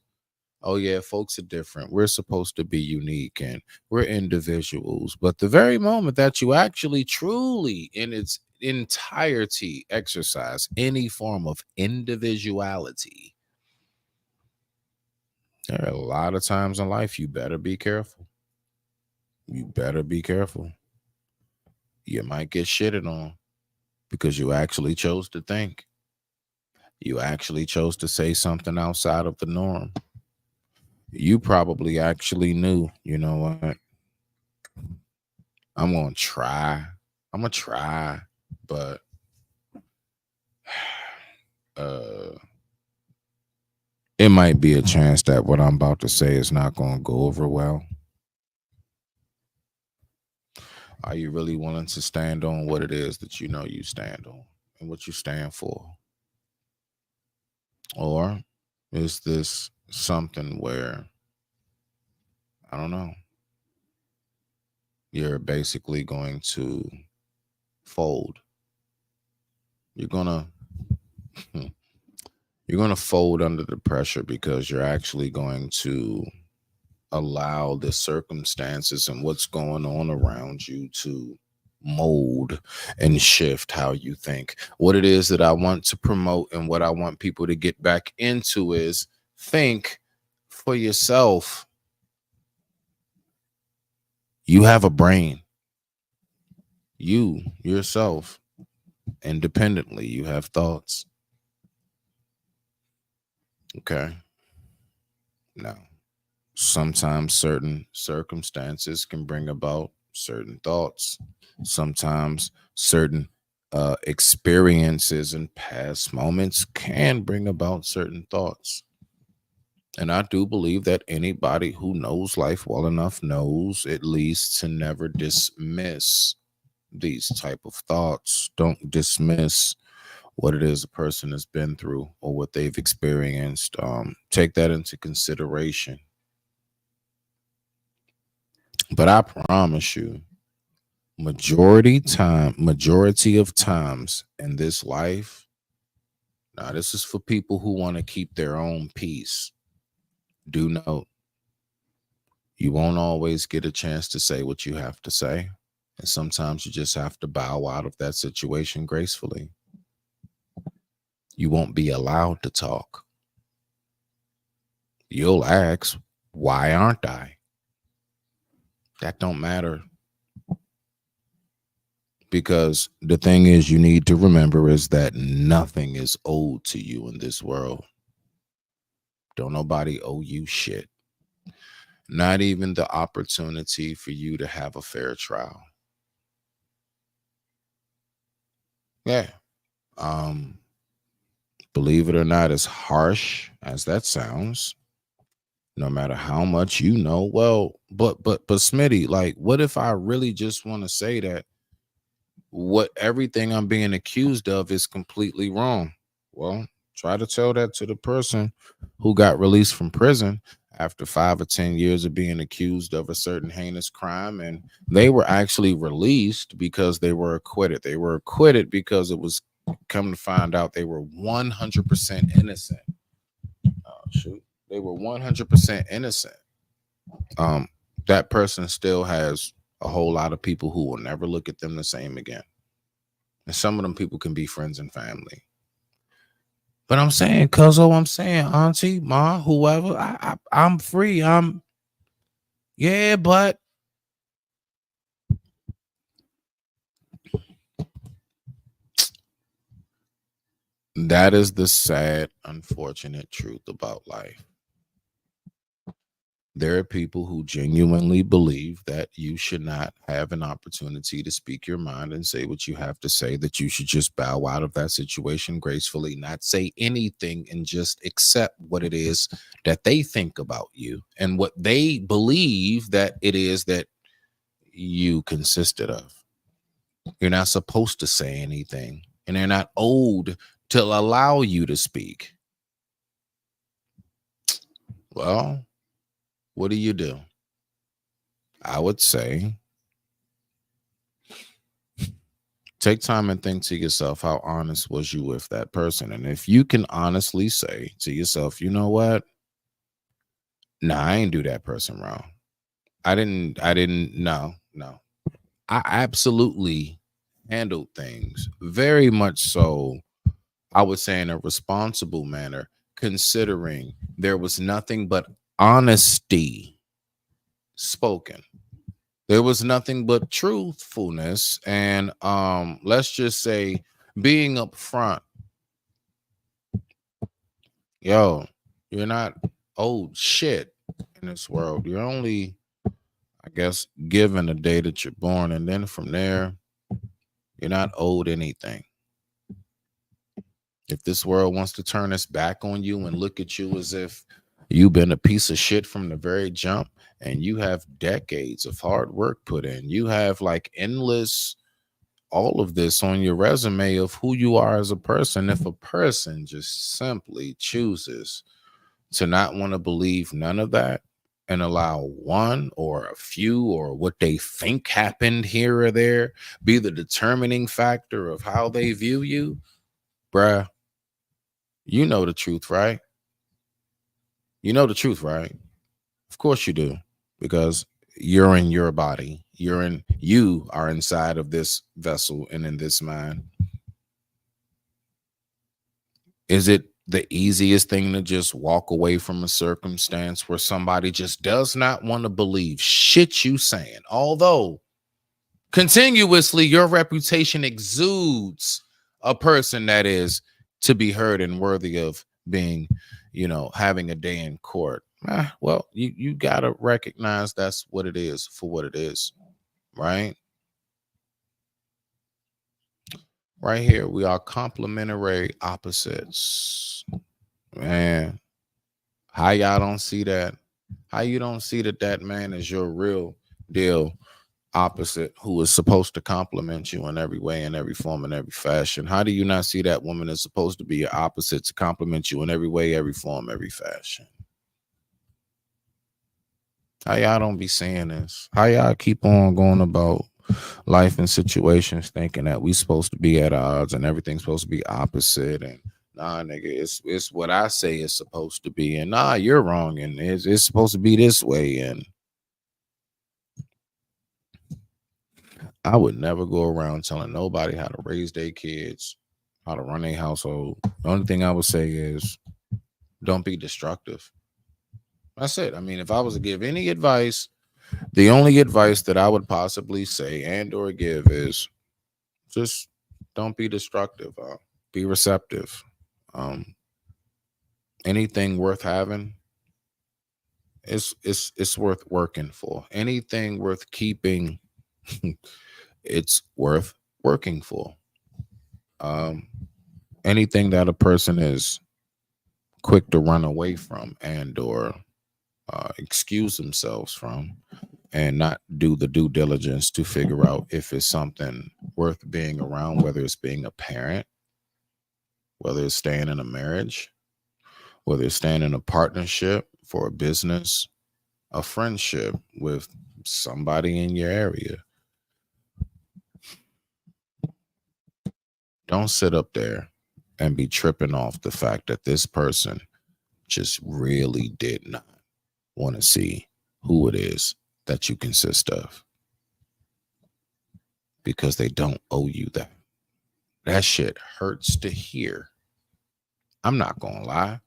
oh yeah, folks are different. We're supposed to be unique and we're individuals. But the very moment that you actually truly in its entirety exercise any form of individuality, there are a lot of times in life you better be careful. You better be careful. You might get shitted on because you actually chose to think. You actually chose to say something outside of the norm. You probably actually knew, you know what? I'm going to try. But it might be a chance that what I'm about to say is not going to go over well. Are you really willing to stand on what it is that you know you stand on and what you stand for? Or is this something where, I don't know, you're basically going to fold? You're gonna fold under the pressure because you're actually going to allow the circumstances and what's going on around you to mold and shift how you think. What it is that I want to promote and what I want people to get back into is think for yourself. You have a brain. You, yourself, independently, you have thoughts. Okay. Now, sometimes certain circumstances can bring about certain thoughts. Sometimes certain experiences and past moments can bring about certain thoughts. And I do believe that anybody who knows life well enough knows at least to never dismiss these type of thoughts. Don't dismiss what it is a person has been through or what they've experienced. Take that into consideration But I promise you, majority of times in this life, now this is for people who want to keep their own peace. Do note, you won't always get a chance to say what you have to say. And sometimes you just have to bow out of that situation gracefully. You won't be allowed to talk. You'll ask, why aren't I? That don't matter. Because the thing is, you need to remember is that nothing is owed to you in this world. Don't nobody owe you shit. Not even the opportunity for you to have a fair trial. Yeah. Believe it or not, as harsh as that sounds, no matter how much you know, well, but Smitty, like, what if I really just want to say that what everything I'm being accused of is completely wrong? Well, try to tell that to the person who got released from prison after 5 or 10 years of being accused of a certain heinous crime, and they were actually released because they were acquitted. They were acquitted because it was come to find out they were 100% innocent. Oh shoot, they were 100% innocent. That person still has a whole lot of people who will never look at them the same again. And some of them people can be friends and family. But I'm saying, cuzzo, I'm saying, auntie, ma, whoever, I'm free. Yeah, but that is the sad, unfortunate truth about life. There are people who genuinely believe that you should not have an opportunity to speak your mind and say what you have to say, that you should just bow out of that situation gracefully, not say anything, and just accept what it is that they think about you and what they believe that it is that you consisted of. You're not supposed to say anything, and they're not owed to allow you to speak. Well, what do? I would say take time and think to yourself, how honest was you with that person? And if you can honestly say to yourself, you know what? Nah, I ain't do that person wrong. I didn't, no. I absolutely handled things very much so, I would say, in a responsible manner, considering there was nothing but honesty spoken. There was nothing but truthfulness and let's just say being upfront. Yo, you're not owed shit in this world. You're only, I guess, given the day that you're born, and then from there, you're not owed anything. If this world wants to turn its back on you and look at you as if you've been a piece of shit from the very jump, and you have decades of hard work put in, you have like endless, all of this on your resume of who you are as a person. If a person just simply chooses to not want to believe none of that and allow one or a few or what they think happened here or there be the determining factor of how they view you, bruh, you know the truth, right? You know the truth, right? Of course you do, because you're in your body. You are inside of this vessel and in this mind. Is it the easiest thing to just walk away from a circumstance where somebody just does not want to believe shit you saying, although continuously your reputation exudes a person that is to be heard and worthy of being, having a day in court? Well, you gotta recognize that's what it is for what it is, right? Right here, we are complementary opposites. Man, how y'all don't see that? How you don't see that man is your real deal opposite who is supposed to compliment you in every way, in every form, in every fashion? How do you not see that woman is supposed to be your opposite, to compliment you in every way, every form, every fashion? How y'all don't be saying this? How y'all keep on going about life and situations thinking that we supposed to be at odds and everything's supposed to be opposite? And nah, nigga, it's what I say it's supposed to be. And nah, you're wrong. And it's supposed to be this way. And I would never go around telling nobody how to raise their kids, how to run their household. The only thing I would say is don't be destructive. That's it. I mean, if I was to give any advice, the only advice that I would possibly say and or give is just don't be destructive. Be receptive. Anything worth having, it's worth working for. Anything worth keeping, it's worth working for. Anything that a person is quick to run away from and or excuse themselves from and not do the due diligence to figure out if it's something worth being around, whether it's being a parent, whether it's staying in a marriage, whether it's staying in a partnership for a business, a friendship with somebody in your area. Don't sit up there and be tripping off the fact that this person just really did not want to see who it is that you consist of, because they don't owe you that. That shit hurts to hear. I'm not gonna lie.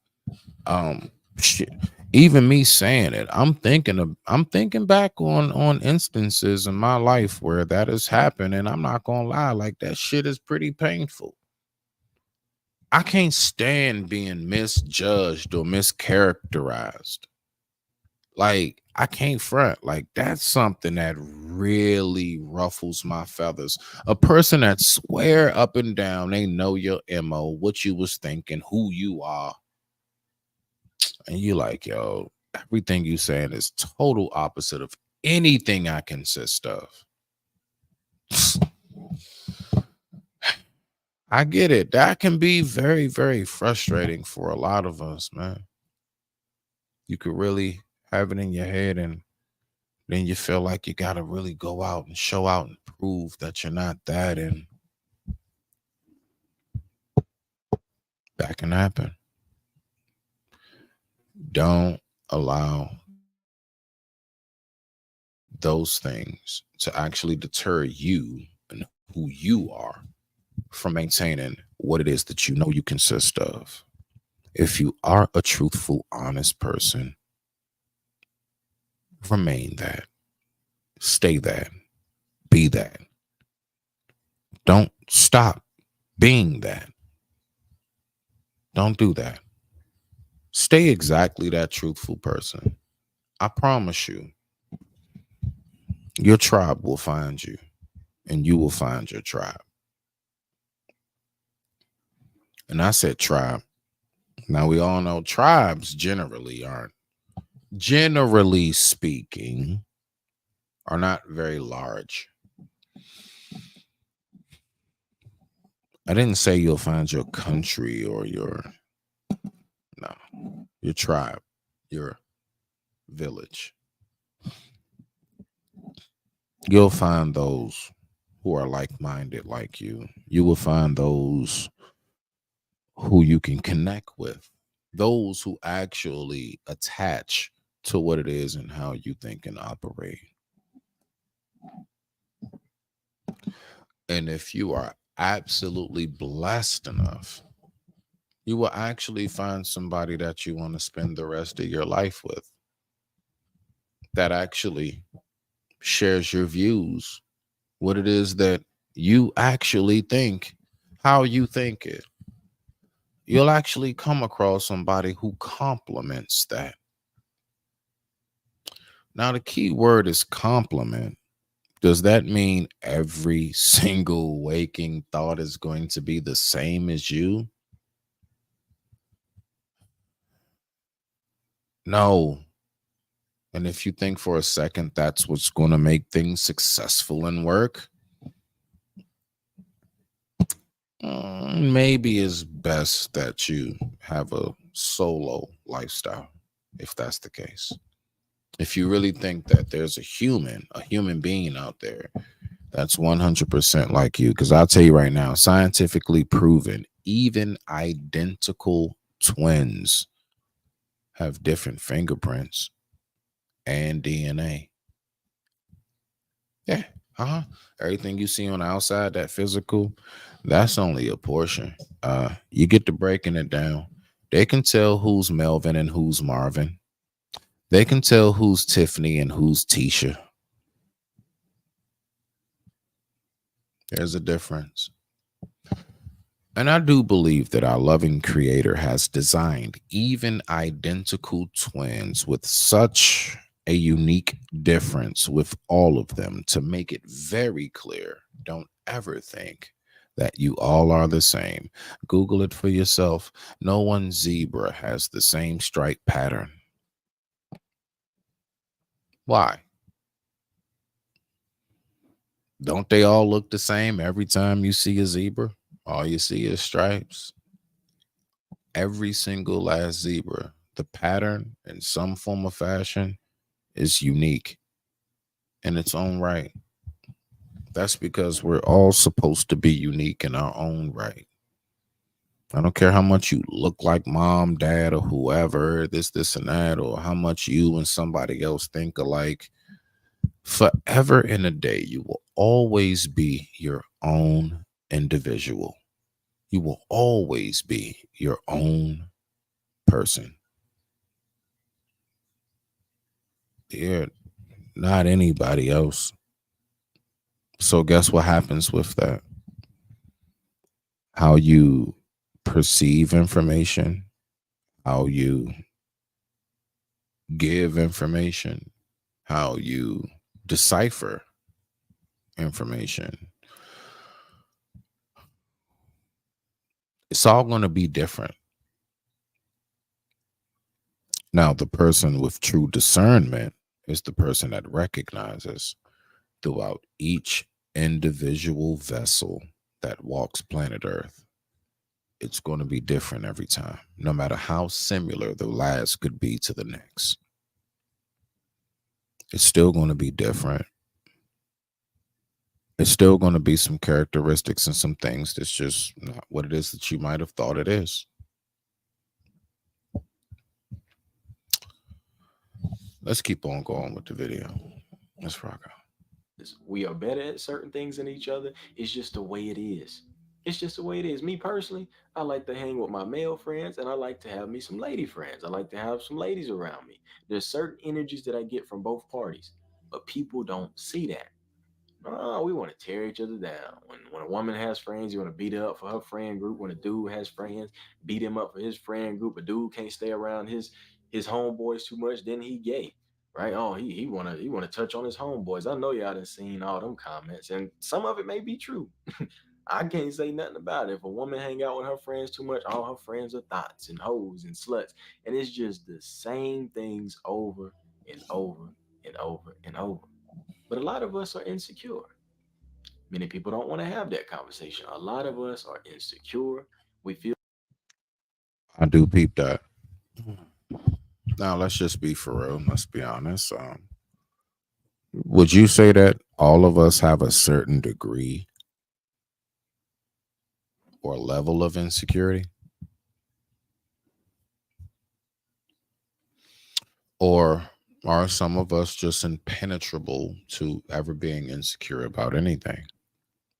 Shit. Even me saying it, I'm thinking back on instances in my life where that has happened, and I'm not gonna lie, like that shit is pretty painful. I can't stand being misjudged or mischaracterized. Like, I can't front. Like, that's something that really ruffles my feathers. A person that swear up and down they know your MO, what you was thinking, who you are. And you like, yo, everything you saying is total opposite of anything I consist of. I get it. That can be very, very frustrating for a lot of us, man. You could really have it in your head, and then you feel like you got to really go out and show out and prove that you're not that. And that can happen. Don't allow those things to actually deter you and who you are from maintaining what it is that you know you consist of. If you are a truthful, honest person, remain that. Stay that. Be that. Don't stop being that. Don't do that. Stay exactly that truthful person. I promise you, your tribe will find you, and you will find your tribe. And I said tribe. Now, we all know tribes generally speaking, are not very large. I didn't say you'll find your country or your tribe, your village. You'll find those who are like-minded like you. You will find those who you can connect with, those who actually attach to what it is and how you think and operate. And if you are absolutely blessed enough, you will actually find somebody that you want to spend the rest of your life with, that actually shares your views, what it is that you actually think, how you think it. You'll actually come across somebody who complements that. Now, the key word is compliment. Does that mean every single waking thought is going to be the same as you? No. And if you think for a second that's what's going to make things successful in work, maybe it's best that you have a solo lifestyle, if that's the case. If you really think that there's a human being out there that's 100% like you, because I'll tell you right now, scientifically proven, even identical twins have different fingerprints and DNA. Yeah. Everything you see on the outside, that physical, that's only a portion. You get to breaking it down. They can tell who's Melvin and who's Marvin. They can tell who's Tiffany and who's Tisha. There's a difference. And I do believe that our loving creator has designed even identical twins with such a unique difference with all of them to make it very clear. Don't ever think that you all are the same. Google it for yourself. No one zebra has the same stripe pattern. Why? Don't they all look the same every time you see a zebra? All you see is stripes. Every single last zebra, the pattern in some form of fashion is unique in its own right. That's because we're all supposed to be unique in our own right. I don't care how much you look like mom, dad, or whoever, this, and that, or how much you and somebody else think alike. Forever in a day, you will always be your own individual. You will always be your own person. You're not anybody else. So guess what happens with that? How you perceive information, how you give information, how you decipher information. It's all going to be different. Now, the person with true discernment is the person that recognizes throughout each individual vessel that walks planet Earth, it's going to be different every time, no matter how similar the last could be to the next. It's still going to be different. It's still going to be some characteristics and some things that's just not what it is that you might have thought it is. Let's keep on going with the video. Let's rock out. We are better at certain things than each other. It's just the way it is. It's just the way it is. Me personally, I like to hang with my male friends and I like to have me some lady friends. I like to have some ladies around me. There's certain energies that I get from both parties, but people don't see that. No, we want to tear each other down. When a woman has friends, you want to beat her up for her friend group. When a dude has friends, beat him up for his friend group. A dude can't stay around his homeboys too much, then he gay. Right? Oh, he wanna touch on his homeboys. I know y'all done seen all them comments, and some of it may be true. I can't say nothing about it. If a woman hang out with her friends too much, all her friends are thoughts and hoes and sluts, and it's just the same things over and over and over and over. But a lot of us are insecure. Many people don't want to have that conversation. A lot of us are insecure. We feel I do peep that. Now, let's just be for real. Let's be honest. Would you say that all of us have a certain degree or level of insecurity? Or are some of us just impenetrable to ever being insecure about anything?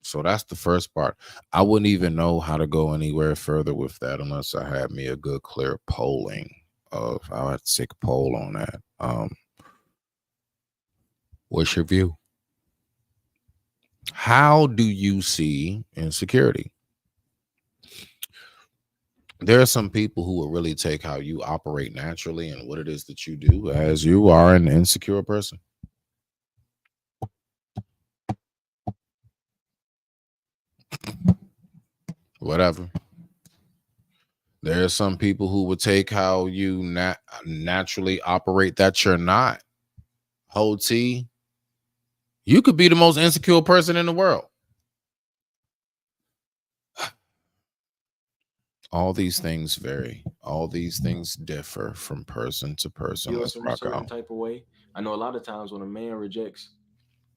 So that's the first part. I wouldn't even know how to go anywhere further with that unless I had me a good, clear polling of, I had to take a poll on that. What's your view? How do you see insecurity? There are some people who will really take how you operate naturally and what it is that you do as you are an insecure person. Whatever. There are some people who would take how you naturally operate that you're not. Whole T, you could be the most insecure person in the world. All these things vary. All these things differ from person to person. feel Let's some rock certain out. type of way. I know a lot of times when a man rejects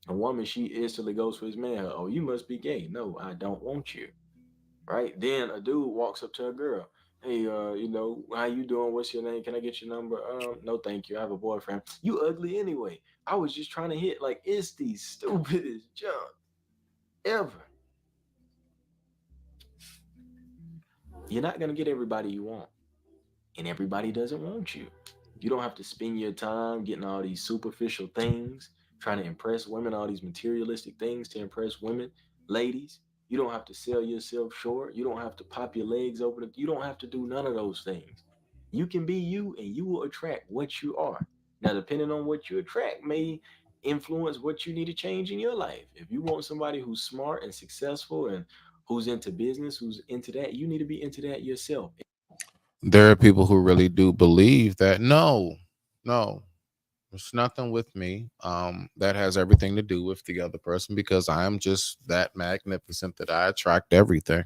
a woman, she instantly goes for his man. Oh, you must be gay. No, I don't want you. Right? Then a dude walks up to a girl. Hey, how you doing? What's your name? Can I get your number? No, thank you. I have a boyfriend. You ugly anyway. I was just trying to hit. Like, it's the stupidest junk ever. You're not gonna get everybody you want, and everybody doesn't want you. You don't have to spend your time getting all these superficial things, trying to impress women, all these materialistic things to impress women, ladies. You don't have to sell yourself short. You don't have to pop your legs open. You don't have to do none of those things. You can be you, and you will attract what you are. Now, depending on what you attract, may influence what you need to change in your life. If you want somebody who's smart and successful and who's into business, who's into that, you need to be into that yourself. There are people who really do believe that no, it's nothing with me. That has everything to do with the other person because I am just that magnificent that I attract everything.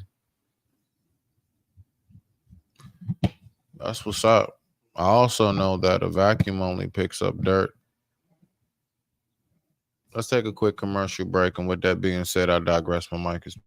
That's what's up. I also know that a vacuum only picks up dirt. Let's take a quick commercial break. And with that being said, I digress. My mic is.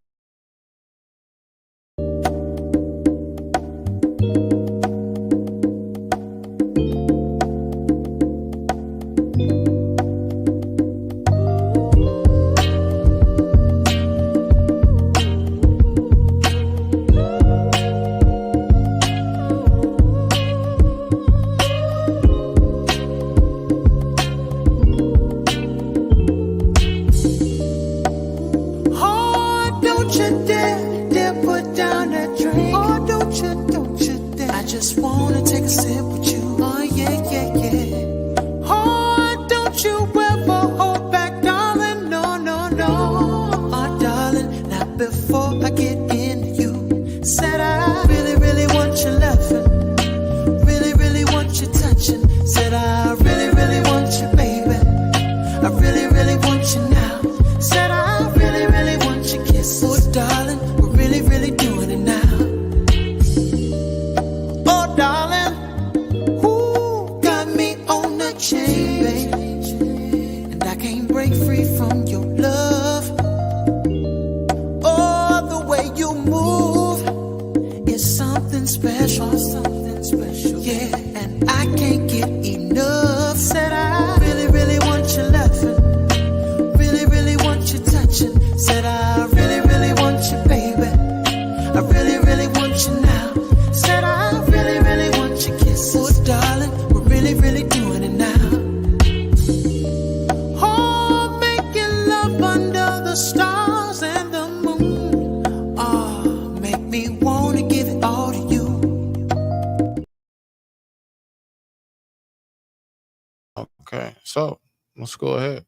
Okay, so let's go ahead.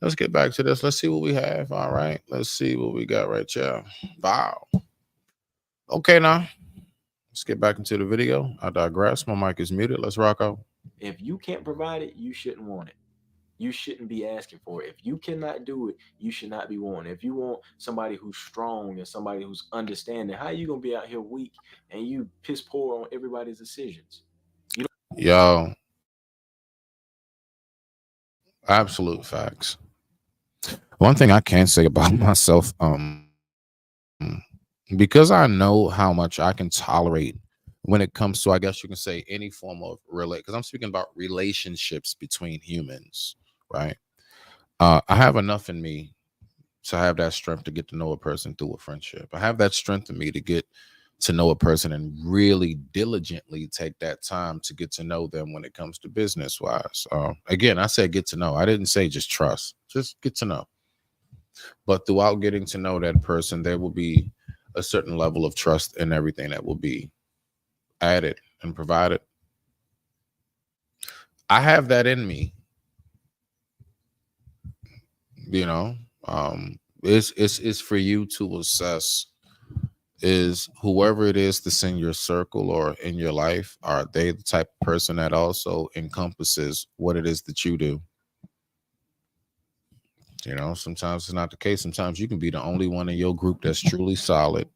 Let's get back to this. Let's see what we have. All right. Let's see what we got right here. Wow. Okay, now let's get back into the video. I digress. My mic is muted. Let's rock out. If you can't provide it, you shouldn't want it. You shouldn't be asking for it. If you cannot do it, you should not be wanting. If you want somebody who's strong and somebody who's understanding, how are you gonna be out here weak and you piss poor on everybody's decisions? Yo, absolute facts. One thing I can say about myself, because I know how much I can tolerate when it comes to, I guess you can say, any form of because I'm speaking about relationships between humans, right? I have enough in me to have that strength to get to know a person through a friendship. I have that strength in me to get to know a person and really diligently take that time to get to know them when it comes to business wise. Again, I said get to know. I didn't say just trust, just get to know. But throughout getting to know that person, there will be a certain level of trust in everything that will be added and provided. I have that in me. You know, it's for you to assess, is whoever it is that's in your circle or in your life, are they the type of person that also encompasses what it is that you do? You know, sometimes it's not the case. Sometimes you can be the only one in your group that's truly solid.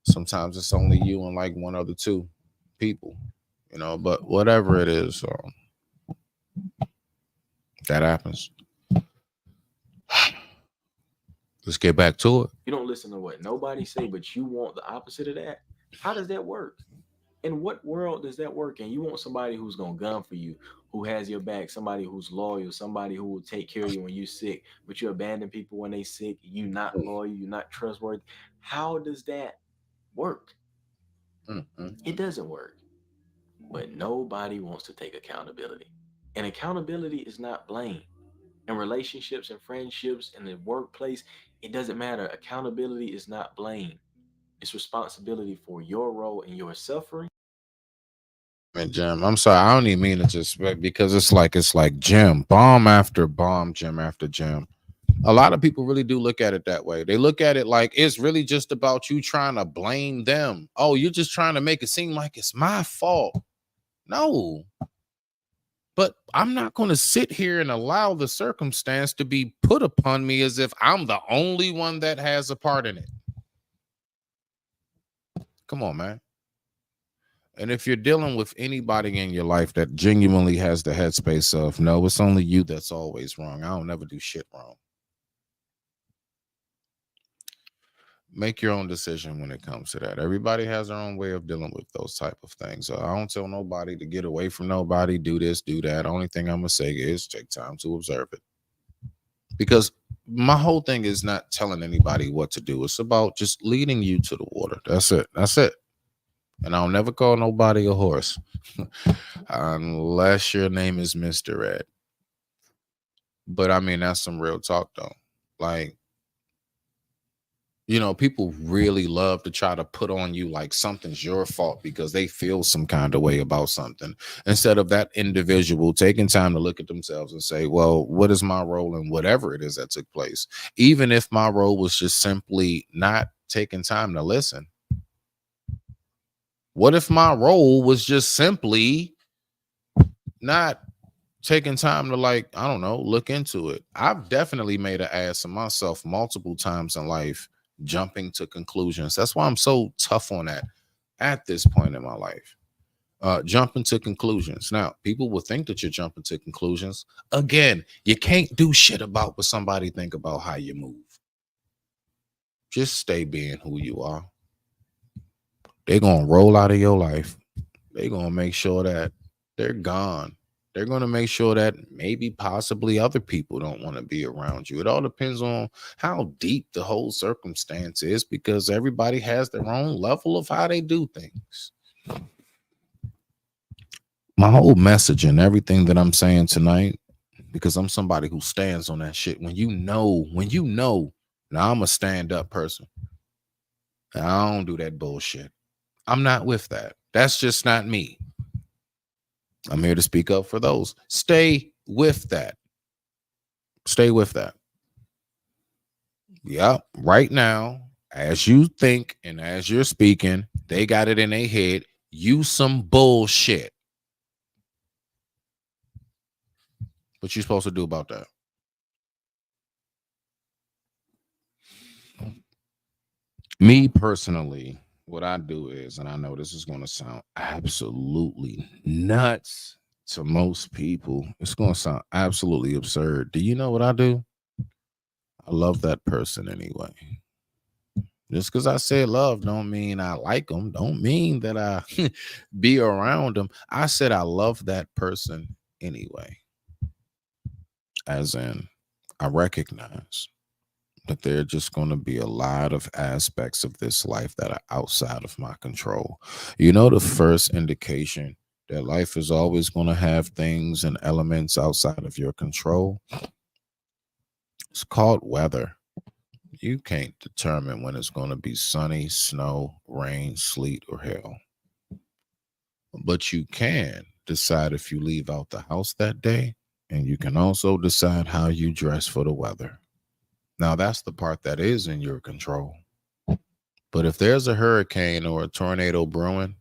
Sometimes it's only you and like one other two people, you know, but whatever it is, That happens. Let's get back to it. You don't listen to what nobody say, but you want the opposite of that. How does that work? In what world does that work? And you want somebody who's gonna gun for you, who has your back, somebody who's loyal, somebody who will take care of you when you're sick, but you abandon people when they sick, you not loyal, you're not trustworthy. How does that work? It doesn't work. But nobody wants to take accountability. And accountability is not blame. In relationships and friendships in the workplace, it doesn't matter. Accountability is not blame. It's responsibility for your role in your suffering. Man, Jim, I'm sorry. I don't even mean to just, because it's like gym, bomb after bomb, gym after gym. A lot of people really do look at it that way. They look at it like it's really just about you trying to blame them. Oh, you're just trying to make it seem like it's my fault. No. But I'm not going to sit here and allow the circumstance to be put upon me as if I'm the only one that has a part in it. Come on, man. And if you're dealing with anybody in your life that genuinely has the headspace of, no, it's only you that's always wrong. I don't never do shit wrong. Make your own decision when it comes to that. Everybody has their own way of dealing with those type of things. So I don't tell nobody to get away from nobody, do this, do that. Only thing I'm going to say is take time to observe it. Because my whole thing is not telling anybody what to do. It's about just leading you to the water. That's it. That's it. And I'll never call nobody a horse unless your name is Mr. Ed. But I mean, that's some real talk though. Like, you know, people really love to try to put on you like something's your fault because they feel some kind of way about something, instead of that individual taking time to look at themselves and say, well, what is my role in whatever it is that took place? Even if my role was just simply not taking time to listen. What if my role was just simply not taking time to, like, I don't know, look into it? I've definitely made an ass of myself multiple times in life, jumping to conclusions. That's why I'm so tough on that at this point in my life. Jumping to conclusions. Now, people will think that you're jumping to conclusions. Again, you can't do shit about what somebody think about how you move. Just stay being who you are. They're going to roll out of your life. They're going to make sure that they're gone. They're going to make sure that maybe possibly other people don't want to be around you. It all depends on how deep the whole circumstance is, because everybody has their own level of how they do things. My whole message and everything that I'm saying tonight, because I'm somebody who stands on that shit. When you know, now I'm a stand-up person. I don't do that bullshit. I'm not with that. That's just not me. I'm here to speak up for those. Stay with that. Stay with that. Yeah, right now, as you think and as you're speaking, they got it in their head. You some bullshit. What you supposed to do about that? Me personally, what I do is, and I know this is going to sound absolutely nuts to most people. It's going to sound absolutely absurd. Do you know what I do? I love that person anyway. Just because I say love don't mean I like them. Don't mean that I be around them. I said I love that person anyway. As in, I recognize that there are just going to be a lot of aspects of this life that are outside of my control. You know, the first indication that life is always going to have things and elements outside of your control, it's called weather. You can't determine when it's going to be sunny, snow, rain, sleet, or hail. But you can decide if you leave out the house that day, and you can also decide how you dress for the weather. Now, that's the part that is in your control. But if there's a hurricane or a tornado brewing,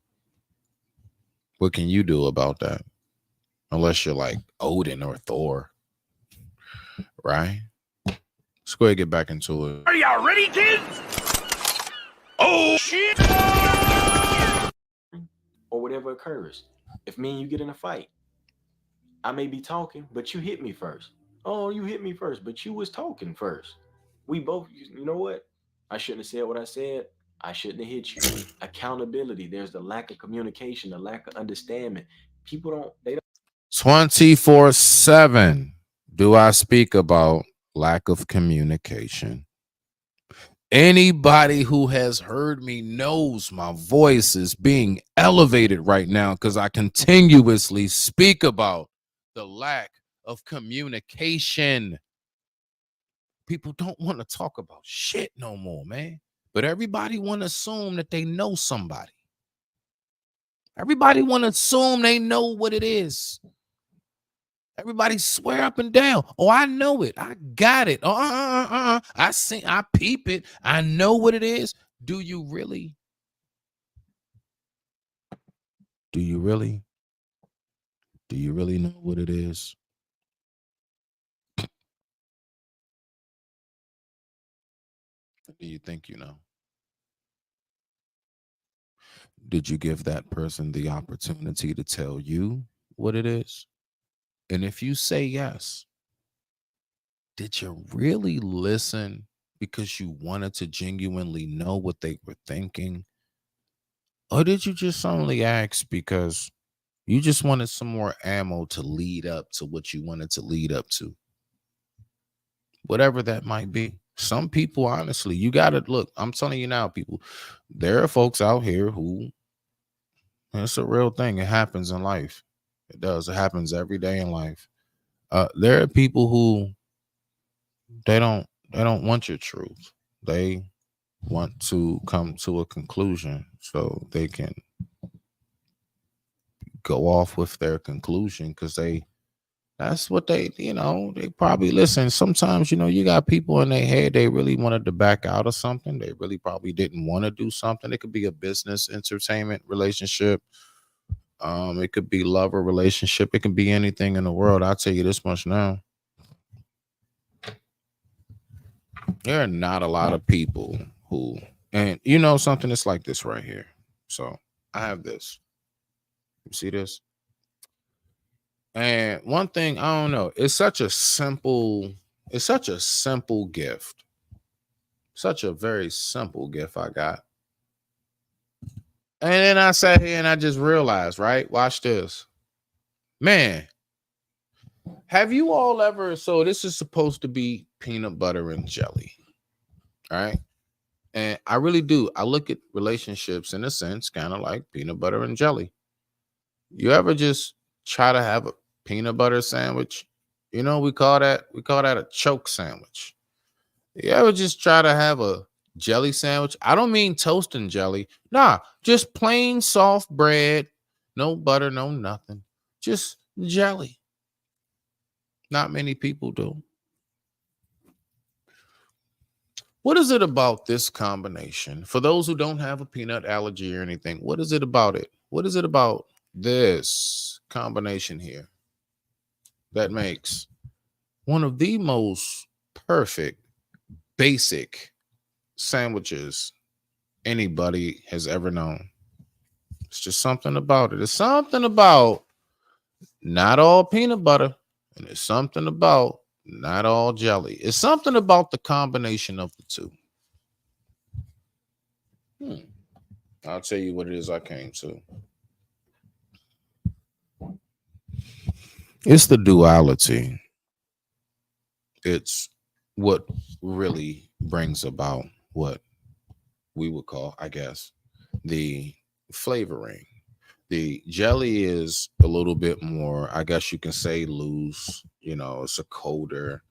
what can you do about that? Unless you're like Odin or Thor, right? Let's go ahead and get back into it. Are y'all ready, kids? Oh, shit! Or whatever occurs. If me and you get in a fight, I may be talking, but you hit me first. Oh, you hit me first, but you was talking first. We both, you know what? I shouldn't have said what I said. I shouldn't have hit you. Accountability. There's the lack of communication, the lack of understanding. People don't 24/7 do I speak about lack of communication. Anybody who has heard me knows my voice is being elevated right now because I continuously speak about the lack of communication. People don't want to talk about shit no more, man. But everybody want to assume that they know somebody. Everybody want to assume they know what it is. Everybody swear up and down. Oh, I know it. I got it. I peep it. I know what it is. Do you really? Do you really? Do you really know what it is? Do you think you know? Did you give that person the opportunity to tell you what it is? And if you say yes, did you really listen because you wanted to genuinely know what they were thinking? Or did you just only ask because you just wanted some more ammo to lead up to what you wanted to lead up to? Whatever that might be. Some people, honestly, you got to look. I'm telling you now, people, there are folks out here who, it's a real thing. It happens in life. It does. It happens every day in life. There are people who they don't want your truth. They want to come to a conclusion so they can go off with their conclusion because that's what they probably listen. Sometimes, you got people in their head, they really wanted to back out of something. They really probably didn't want to do something. It could be a business, entertainment relationship. It could be love or relationship. It can be anything in the world. I'll tell you this much now. There are not a lot of people who, and something that's like this right here. So I have this. You see this? And one thing, I don't know, it's such a simple gift. Such a very simple gift I got. And then I sat here and I just realized, right? Watch this. Man, have you all ever, so this is supposed to be peanut butter and jelly, all right? And I really do. I look at relationships in a sense, kind of like peanut butter and jelly. You ever just try to have a peanut butter sandwich? We call that a choke sandwich. You ever just try to have a jelly sandwich? I don't mean toast and jelly. Nah, just plain soft bread, no butter, no nothing. Just jelly. Not many people do. What is it about this combination? For those who don't have a peanut allergy or anything, what is it about it? What is it about this combination here that makes one of the most perfect, basic sandwiches anybody has ever known? It's just something about it. It's something about not all peanut butter, and it's something about not all jelly. It's something about the combination of the two. I'll tell you what it is I came to. It's the duality. It's what really brings about what we would call, I guess, the flavoring. The jelly is a little bit more, I guess you can say, loose. It's a colder,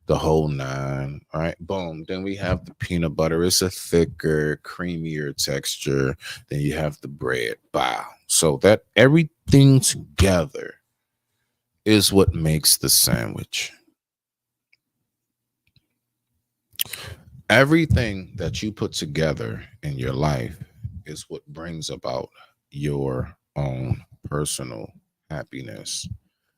the whole nine. All right, boom. Then we have the peanut butter. It's a thicker, creamier texture. Then you have the bread. Wow. So that everything together is what makes the sandwich. Everything that you put together in your life is what brings about your own personal happiness.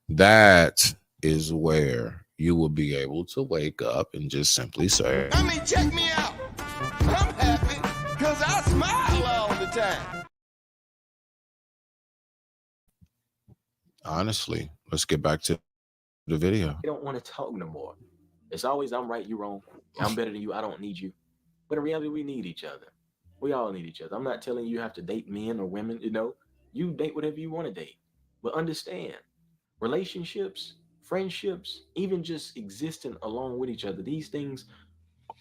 That is where you will be able to wake up and just simply say, I mean, check me out. I'm happy because I smile all the time. honestly, let's get back to the video. They don't want to talk no more. It's always I'm right, you wrong. I'm better than you. I don't need you. But in reality, we need each other. We all need each other. I'm not telling you have to date men or women. You date whatever you want to date. But understand, relationships, friendships, even just existing along with each other, these things,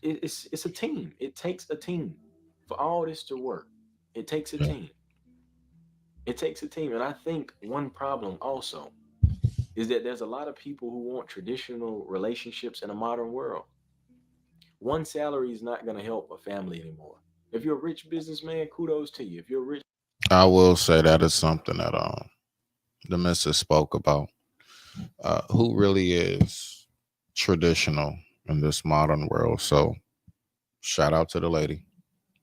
it's a team. It takes a team for all this to work. It takes a team. It takes a team. And I think one problem also is that there's a lot of people who want traditional relationships in a modern world. One salary is not going to help a family anymore. If you're a rich businessman, kudos to you. If you're a rich, I will say that is something that the missus spoke about. Who really is traditional in this modern world? So shout out to the lady.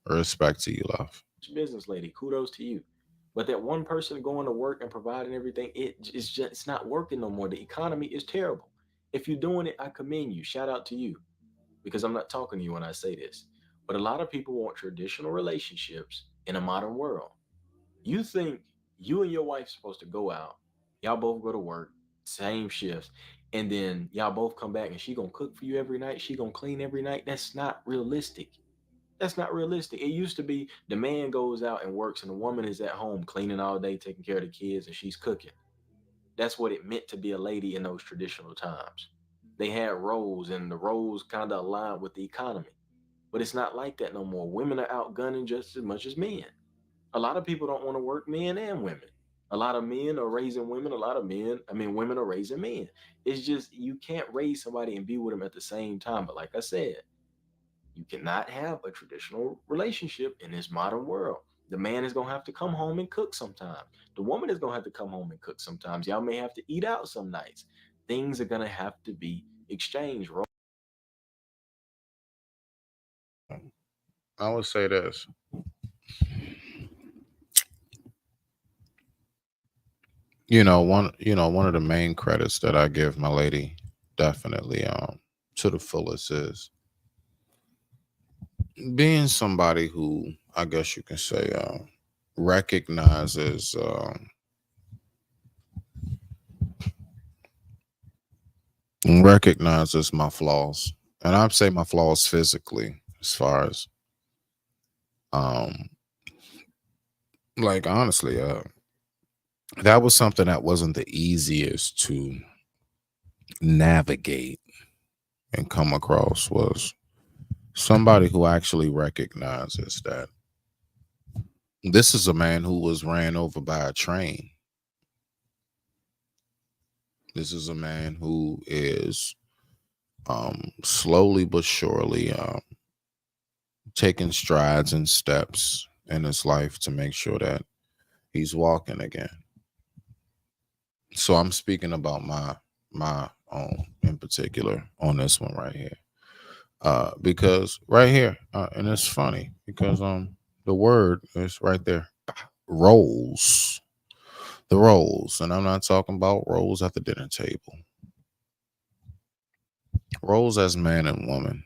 Respect to you, love. business lady, kudos to you. But that one person going to work and providing everything, it's not working no more. The economy is terrible. If you're doing it, I commend you. Shout out to you, because I'm not talking to you when I say this. But a lot of people want traditional relationships in a modern world. You think you and your wife's supposed to go out, y'all both go to work, same shifts, and then y'all both come back and she gonna cook for you every night, she gonna clean every night. That's not realistic. That's not realistic. It used to be the man goes out and works and the woman is at home cleaning all day, taking care of the kids, and she's cooking. That's what it meant to be a lady in those traditional times. They had roles, and the roles kind of aligned with the economy. But it's not like that no more. Women are outgunning just as much as men. A lot of people don't want to work, men and women. A lot of men are raising women. A lot of women are raising men. It's just you can't raise somebody and be with them at the same time. But like I said, you cannot have a traditional relationship in this modern world. The man is going to have to come home and cook sometimes. The woman is going to have to come home and cook sometimes. Y'all may have to eat out some nights. Things are going to have to be exchanged. I would say this. One of the main credits that I give my lady, definitely to the fullest, is being somebody who, I guess you can say, recognizes my flaws. And I'd say my flaws physically, as far as like, honestly, that was something that wasn't the easiest to navigate and come across, was somebody who actually recognizes that this is a man who was ran over by a train. This is a man who is slowly but surely taking strides and steps in his life to make sure that he's walking again. So I'm speaking about my own in particular on this one right here. Because right here, and it's funny because the word is right there, roles. The roles, and I'm not talking about roles at the dinner table. Roles as man and woman.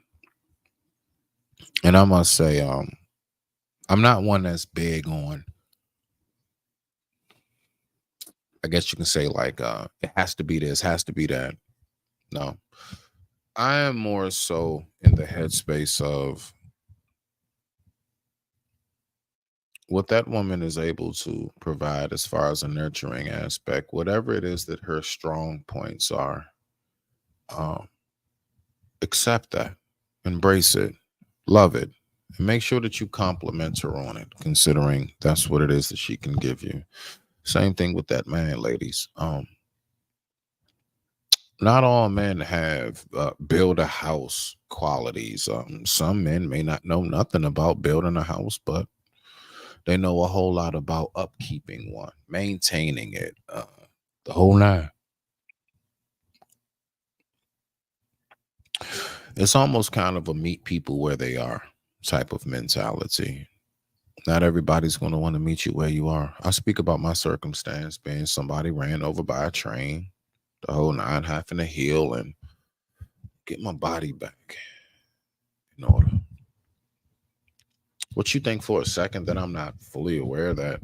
And I must say, I'm not one that's big on, I guess you can say, like, it has to be this, has to be that. No. I am more so in the headspace of what that woman is able to provide as far as a nurturing aspect, whatever it is that her strong points are, accept that, embrace it, love it, and make sure that you compliment her on it, considering that's what it is that she can give you. Same thing with that man, ladies. Not all men have build a house qualities. Some men may not know nothing about building a house, but they know a whole lot about upkeeping one, maintaining it, the whole nine. It's almost kind of a meet people where they are type of mentality. Not everybody's going to want to meet you where you are. I speak about my circumstance being somebody ran over by a train, the whole nine, having to heal and get my body back in order. What you think for a second that I'm not fully aware that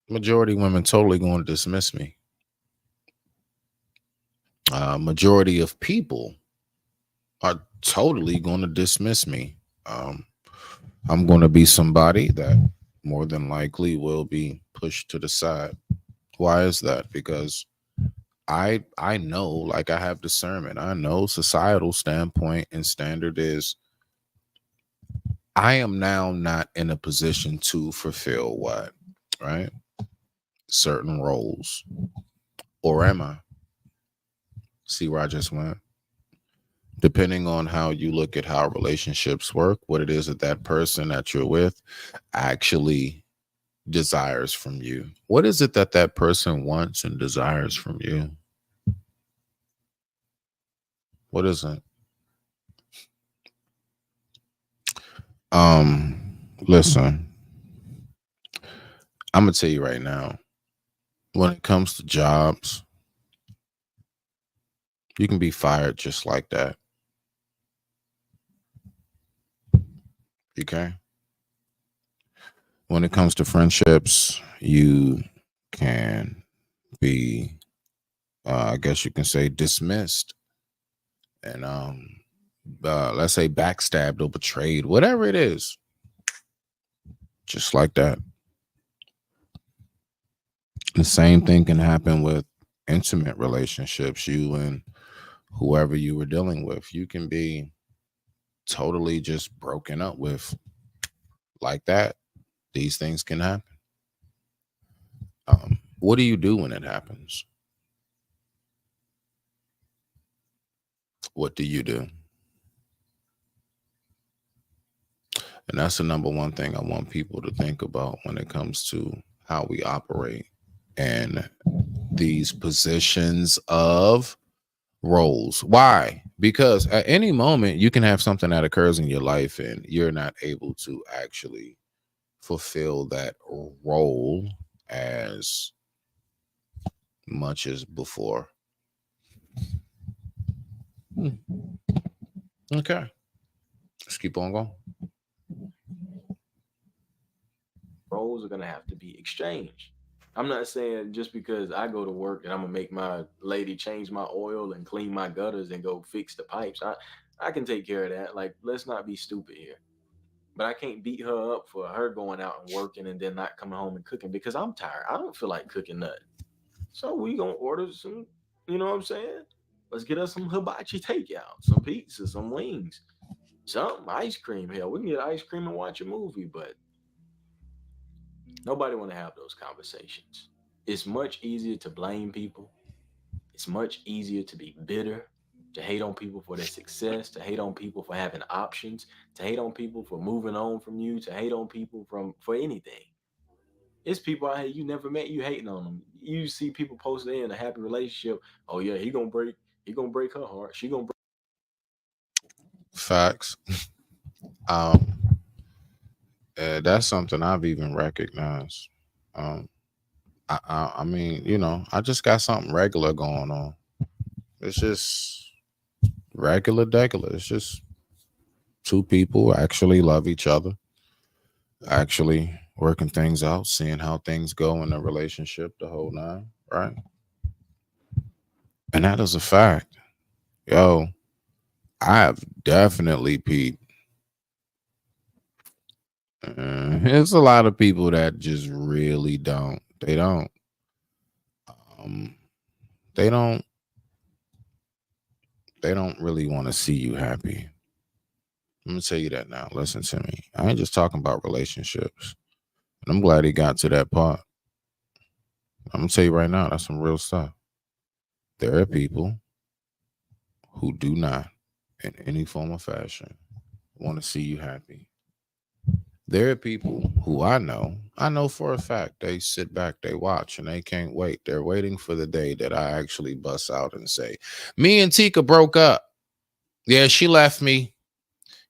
Majority of women totally going to dismiss me. Majority of people are totally going to dismiss me. I'm going to be somebody that more than likely will be pushed to the side. Why is that? Because I know, like, I have discernment. I know societal standpoint and standard is I am now not in a position to fulfill what, right? Certain roles. Or am I? See where I just went? Depending on how you look at how relationships work, what it is that that person that you're with actually desires from you. What is it that that person wants and desires from you? What is it? Listen, I'm gonna tell you right now, when it comes to jobs, you can be fired just like that. Okay. When it comes to friendships, you can be, I guess you can say, dismissed and let's say backstabbed or betrayed, whatever it is, just like that. The same thing can happen with intimate relationships. You and whoever you were dealing with, you can be totally just broken up with like that. These things can happen. What do you do when it happens? What do you do? And that's the number one thing I want people to think about when it comes to how we operate and these positions of roles. Why? Because at any moment you can have something that occurs in your life and you're not able to actually fulfill that role as much as before. Okay. Let's keep on going. Roles are gonna have to be exchanged. I'm not saying just because I go to work and I'm gonna make my lady change my oil and clean my gutters and go fix the pipes. I can take care of that. Like, let's not be stupid here. But I can't beat her up for her going out and working and then not coming home and cooking because I'm tired. I don't feel like cooking nothing. So we gonna order some, you know what I'm saying? Let's get us some hibachi takeout, some pizza, some wings, something, ice cream. Hell, we can get ice cream and watch a movie, but nobody want to have those conversations. It's much easier to blame people. It's much easier to be bitter, to hate on people for their success, to hate on people for having options, to hate on people for moving on from you, to hate on people from for anything. It's people out here you never met, you hating on them. You see people post they in a happy relationship. Oh yeah, he gonna break her heart. She gonna break. Facts. um that's something I've even recognized. um I mean, you know, I just got something regular going on. It's just regular. It's just two people actually love each other, actually working things out, seeing how things go in the relationship, the whole nine, right? And that is a fact. Yo, I have definitely peeped. There's a lot of people that just really don't. They don't. Um, they don't. They don't really want to see you happy. I'm gonna tell you that now. Listen to me. I ain't just talking about relationships. And I'm glad he got to that part. I'm gonna tell you right now, that's some real stuff. There are people who do not, in any form or fashion, want to see you happy. There are people who I know for a fact, they sit back, they watch, and they can't wait. They're waiting for the day that I actually bust out and say, me and Tika broke up. Yeah, she left me.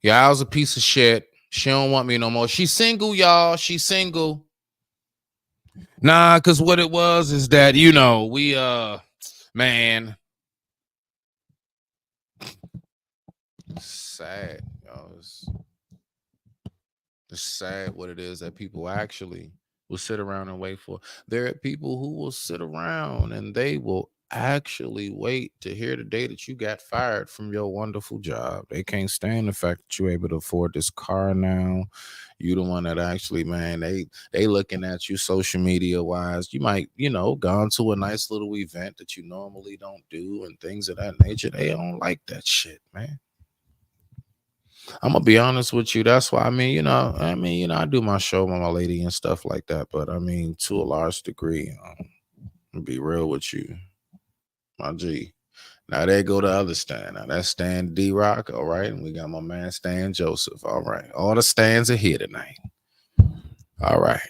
Yeah, I was a piece of shit. She don't want me no more. She's single, y'all. She's single. Nah, because what it was is that, you know, we, man, sad, y'all. It's sad what it is that people actually will sit around and wait for. There are people who will sit around and they will actually wait to hear the day that you got fired from your wonderful job. They can't stand the fact that you're able to afford this car now. You the one that actually, man, they looking at you social media wise. You might, gone to a nice little event that you normally don't do and things of that nature. They don't like that shit, man. I'm gonna be honest with you. That's why I do my show with my lady and stuff like that. But I mean, to a large degree, I'll be real with you, my G. Now there go the other Stan. Now that's Stan D Rock, all right, and we got my man Stan Joseph. All right, all the Stans are here tonight. All right,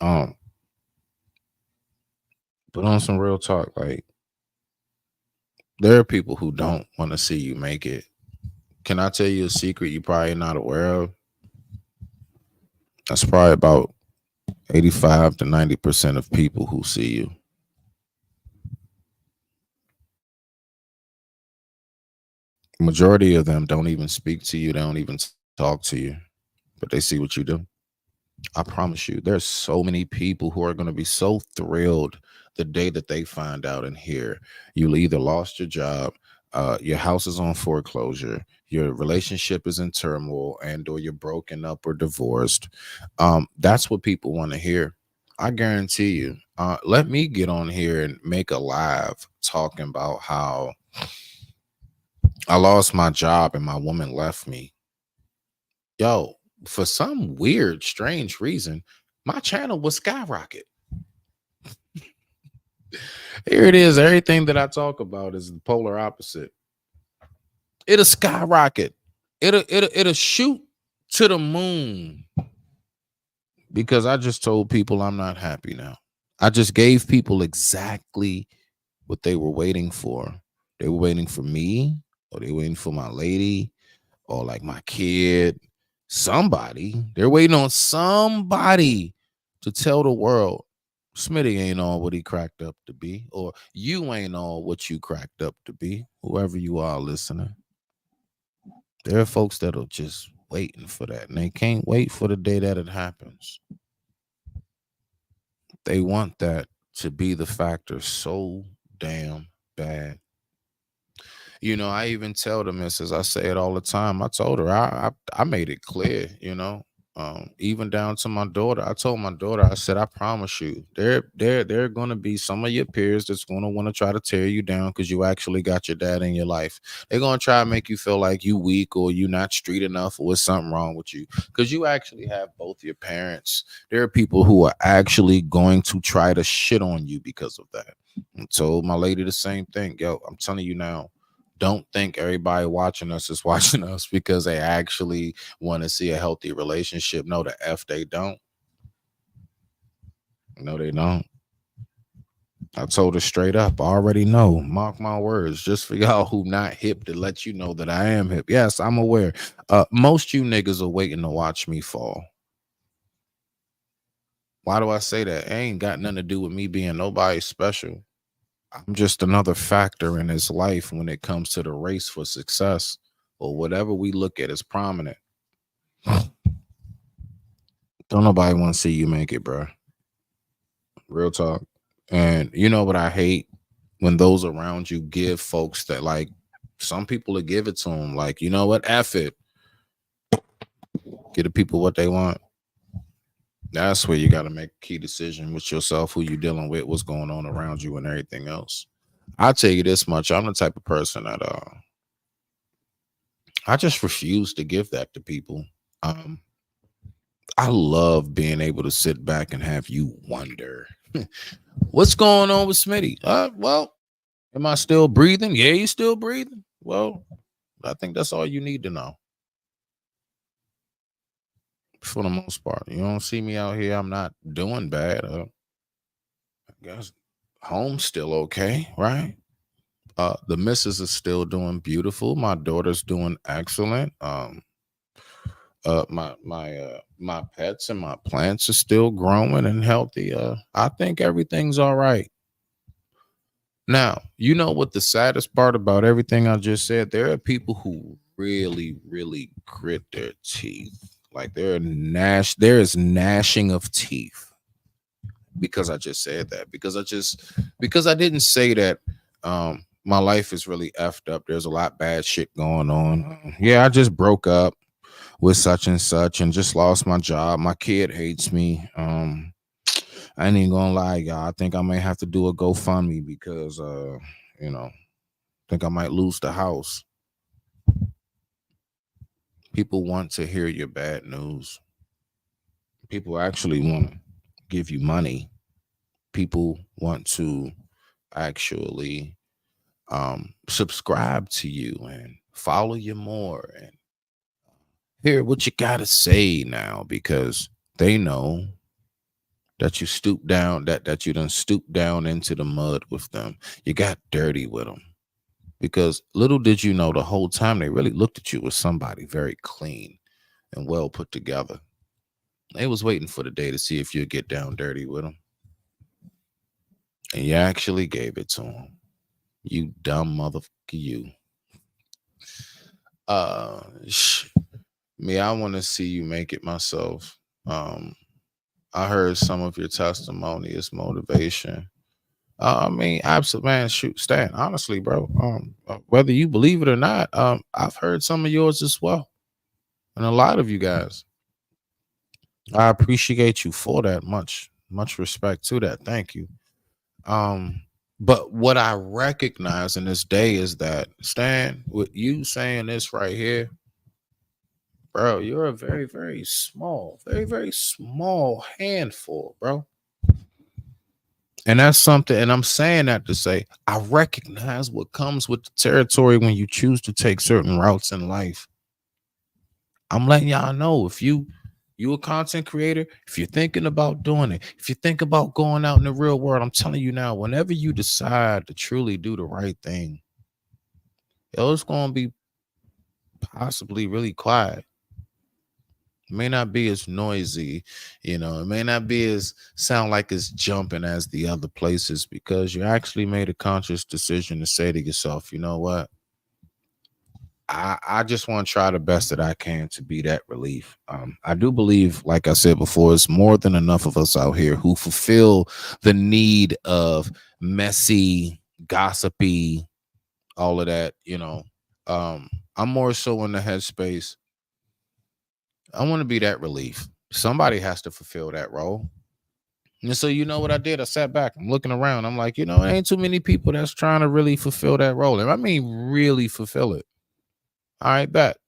but on some real talk, like there are people who don't want to see you make it. Can I tell you a secret you're probably not aware of? That's probably about 85 to 90% of people who see you. Majority of them don't even speak to you. They don't even talk to you, but they see what you do. I promise you, there's so many people who are going to be so thrilled the day that they find out and hear you either lost your job, your house is on foreclosure, your relationship is in turmoil, and or you're broken up or divorced. That's what people want to hear. I guarantee you. Let me get on here and make a live talking about how I lost my job and my woman left me. Yo, for some weird, strange reason, my channel will skyrocket. Here it is. Everything that I talk about is the polar opposite. It'll skyrocket. It'll shoot to the moon. Because I just told people I'm not happy now. I just gave people exactly what they were waiting for. They were waiting for me, or they were waiting for my lady, or like my kid. Somebody. They're waiting on somebody to tell the world Smitty ain't all what he cracked up to be, or you ain't all what you cracked up to be, whoever you are listening. There are folks that are just waiting for that, and they can't wait for the day that it happens. They want that to be the factor so damn bad. I even tell the missus, I say it all the time. I told her, I made it clear, even down to my daughter. I told my daughter, I said, I promise you, there are going to be some of your peers that's going to want to try to tear you down because you actually got your dad in your life. They're going to try to make you feel like you weak or you not street enough or there's something wrong with you because you actually have both your parents. There are people who are actually going to try to shit on you because of that. I told my lady the same thing. Yo, I'm telling you now. Don't think everybody watching us is watching us because they actually want to see a healthy relationship. No, the F they don't. No, they don't. I told her straight up, I already know. Mark my words. Just for y'all who not hip, to let you know that I am hip. Yes, I'm aware. Most you niggas are waiting to watch me fall. Why do I say that? It ain't got nothing to do with me being nobody special. I'm just another factor in his life when it comes to the race for success or whatever we look at as prominent. Don't nobody want to see you make it, bro. Real talk. And you know what I hate? When those around you give folks that, like, some people will give it to them. Like, you know what? F it. Give the people what they want. That's where you got to make a key decision with yourself, who you dealing with, what's going on around you, and everything else. I'll tell you this much. I'm the type of person that I just refuse to give that to people. I love being able to sit back and have you wonder, what's going on with Smitty? Well, am I still breathing? Yeah, you still breathing? Well, I think that's all you need to know. For the most part, you don't see me out here. I'm not doing bad. I guess home's still okay, right? The missus is still doing beautiful. My daughter's doing excellent. My pets and my plants are still growing and healthy. I think everything's all right. Now, you know what the saddest part about everything I just said? There are people who really, really grit their teeth. Like there is gnashing of teeth because I just said that. Because I didn't say that my life is really effed up. There's a lot bad shit going on. Yeah, I just broke up with such and such and just lost my job. My kid hates me. I ain't even gonna lie, y'all. I think I may have to do a GoFundMe because you know, think I might lose the house. People want to hear your bad news. People actually want to give you money. People want to actually subscribe to you and follow you more and hear what you gotta say now, because they know that you stoop down, that you done stoop down into the mud with them. You got dirty with them. Because little did you know, the whole time they really looked at you as somebody very clean and well put together. They was waiting for the day to see if you'd get down dirty with them. And you actually gave it to them. You dumb motherfucker, you. Me, I want to see you make it myself. I heard some of your testimony is motivation. I mean, absolutely, man. Shoot, Stan. Honestly, bro. Whether you believe it or not, I've heard some of yours as well, and a lot of you guys. I appreciate you for that. Much respect to that. Thank you. But what I recognize in this day is that, Stan, with you saying this right here, bro, you're a very, very small handful, bro. And that's something, and I'm saying that to say, I recognize what comes with the territory when you choose to take certain routes in life. I'm letting y'all know, if you a content creator, if you're thinking about doing it, if you think about going out in the real world, I'm telling you now, whenever you decide to truly do the right thing, it's going to be possibly really quiet. It may not be as noisy, it may not be as sound like it's jumping as the other places, because you actually made a conscious decision to say to yourself, you know what? I just want to try the best that I can to be that relief. I do believe, like I said before, it's more than enough of us out here who fulfill the need of messy, gossipy, all of that, I'm more so in the headspace. I want to be that relief. Somebody has to fulfill that role. And so, you know what I did? I sat back. I'm looking around. I'm like, there ain't too many people that's trying to really fulfill that role. And I mean, really fulfill it. All right, bet.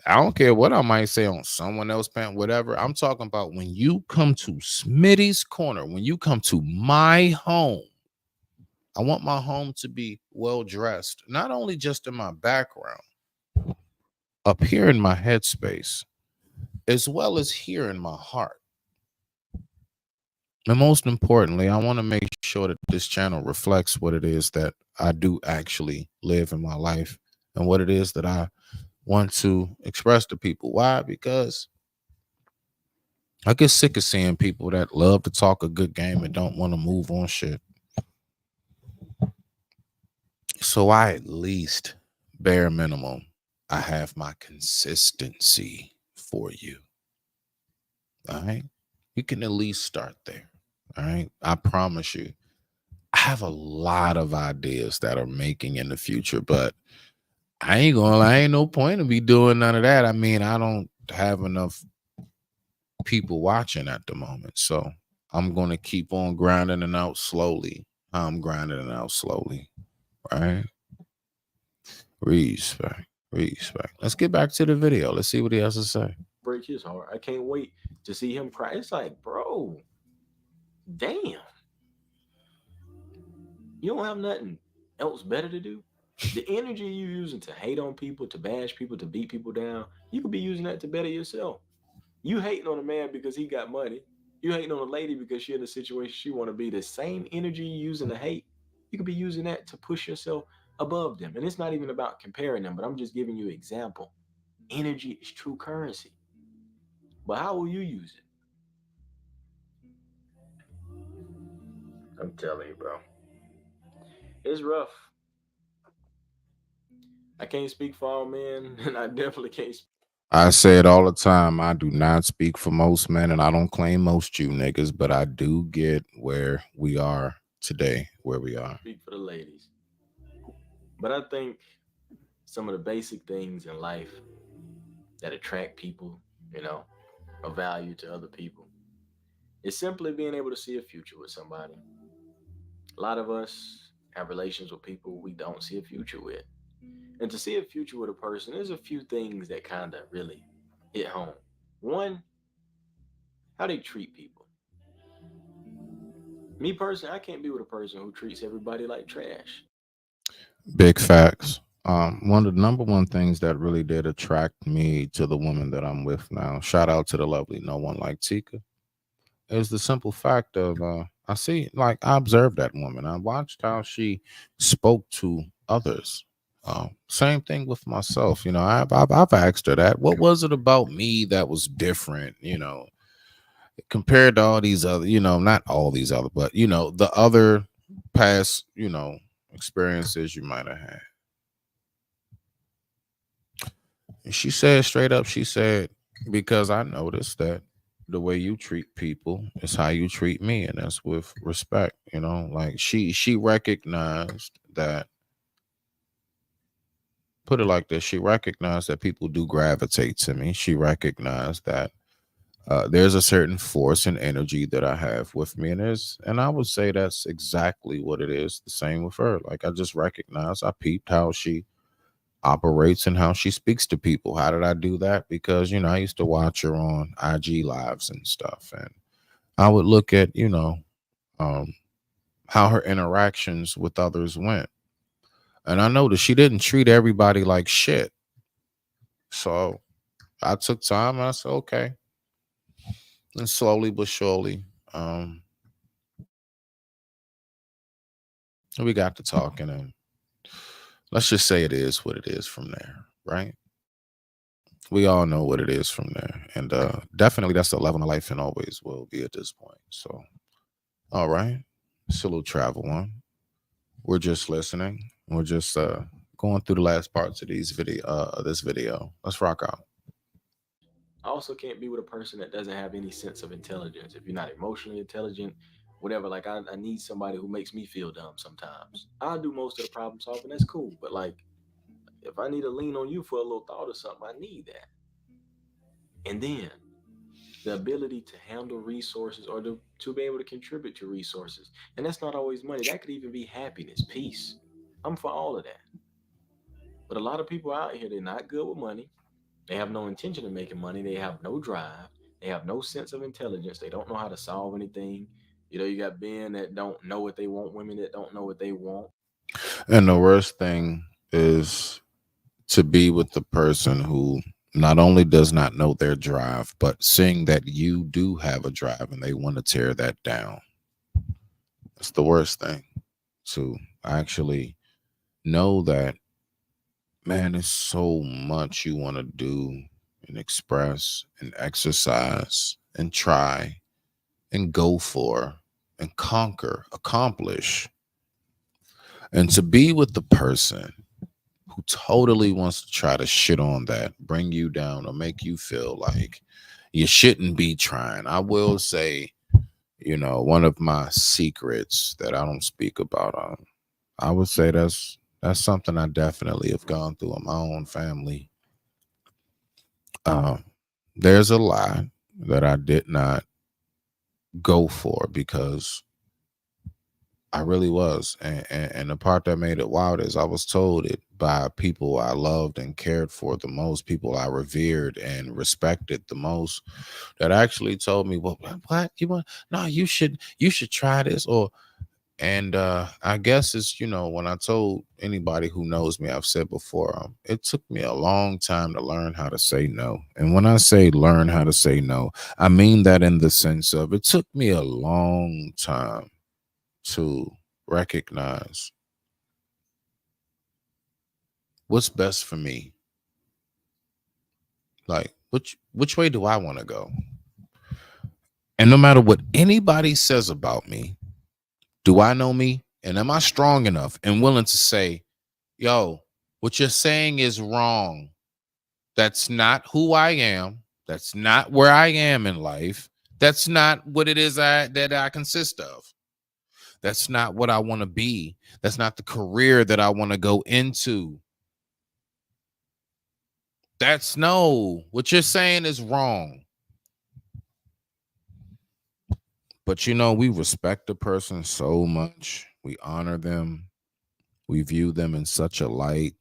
I don't care what I might say on someone else's pant, whatever. I'm talking about when you come to Smitty's Corner, when you come to my home, I want my home to be well dressed, not only just in my background, up here in my headspace, as well as here in my heart. And most importantly, I want to make sure that this channel reflects what it is that I do actually live in my life and what it is that I want to express to people. Why? Because I get sick of seeing people that love to talk a good game and don't want to move on shit. So I, at least, bare minimum, I have my consistency for you. All right? You can at least start there. All right? I promise you. I have a lot of ideas that are making in the future, but I ain't gonna lie, ain't no point to be doing none of that. I mean, I don't have enough people watching at the moment. So I'm gonna keep on grinding it out slowly. I'm grinding it out slowly. Right? Respect. Let's get back to the video. Let's see what he has to say. Break his heart. I can't wait to see him cry. It's like, bro, damn. You don't have nothing else better to do? The energy you're using to hate on people, to bash people, to beat people down, you could be using that to better yourself. You hating on a man because he got money. You hating on a lady because she in a situation she want to be. The same energy you using to hate, you could be using that to push yourself above them. And it's not even about comparing them, but I'm just giving you an example. Energy is true currency. But how will you use it? I'm telling you, bro. It's rough. I can't speak for all men, and I definitely can't speak I say it all the time. I do not speak for most men, and I don't claim most you niggas, but I do get where we are today, where we are. Speak for the ladies. But I think some of the basic things in life that attract people, you know, of value to other people, is simply being able to see a future with somebody. A lot of us have relations with people we don't see a future with. And to see a future with a person, there's a few things that kind of really hit home. One, how they treat people. Me personally, I can't be with a person who treats everybody like trash. Big facts. One of the number one things that really did attract me to the woman that I'm with now, shout out to the lovely No One Like Tika, is the simple fact of I observed that woman. I watched how she spoke to others. Same thing with myself. You know, I've asked her that. What was it about me that was different? You know, compared to all these other, you know, not all these other, but you know, the other past, you know, experiences you might have had. And she said straight up, she said, because I noticed that the way you treat people is how you treat me, and that's with respect. You know, like she recognized that, put it like this, she recognized that people do gravitate to me. She recognized that there's a certain force and energy that I have with me, and I would say that's exactly what it is. The same with her. Like I just recognized, I peeped how she operates and how she speaks to people. How did I do that? Because, you know, I used to watch her on IG lives and stuff, and I would look at, you know, how her interactions with others went. And I noticed she didn't treat everybody like shit. So I took time and I said, okay. And slowly but surely, we got to talking, and let's just say it is what it is from there, right? We all know what it is from there. And definitely that's the level of life and always will be at this point. So, all right. It's a little travel one. We're just listening. We're just going through the last parts of this video. Let's rock out. I also can't be with a person that doesn't have any sense of intelligence. If you're not emotionally intelligent, whatever, like I need somebody who makes me feel dumb sometimes. I'll do most of the problem solving, that's cool. But like, if I need to lean on you for a little thought or something, I need that. And then the ability to handle resources or to be able to contribute to resources. And that's not always money. That could even be happiness, peace. I'm for all of that. But a lot of people out here, they're not good with money. They have no intention of making money. They have no drive. They have no sense of intelligence. They don't know how to solve anything. You know, you got men that don't know what they want, women that don't know what they want. And the worst thing is to be with the person who not only does not know their drive, but seeing that you do have a drive and they want to tear that down. It's the worst thing, to actually know that, man, there's so much you want to do and express and exercise and try and go for and conquer, accomplish. And to be with the person who totally wants to try to shit on that, bring you down, or make you feel like you shouldn't be trying. I will say, you know, one of my secrets that I don't speak about, I would say that's something I definitely have gone through in my own family. There's a lot that I did not go for because I really was. And the part that made it wild is I was told it by people I loved and cared for the most, people I revered and respected the most, that actually told me, well, what you want? No, you should try this. And I guess it's, you know, when I told anybody who knows me, I've said before, it took me a long time to learn how to say no. And when I say learn how to say no, I mean that in the sense of it took me a long time to recognize what's best for me. Like, which way do I want to go? And no matter what anybody says about me, do I know me? And am I strong enough and willing to say, yo, what you're saying is wrong? That's not who I am. That's not where I am in life. That's not what it is that I consist of. That's not what I want to be. That's not the career that I want to go into. That's no. What you're saying is wrong. But you know, we respect the person so much. We honor them. We view them in such a light.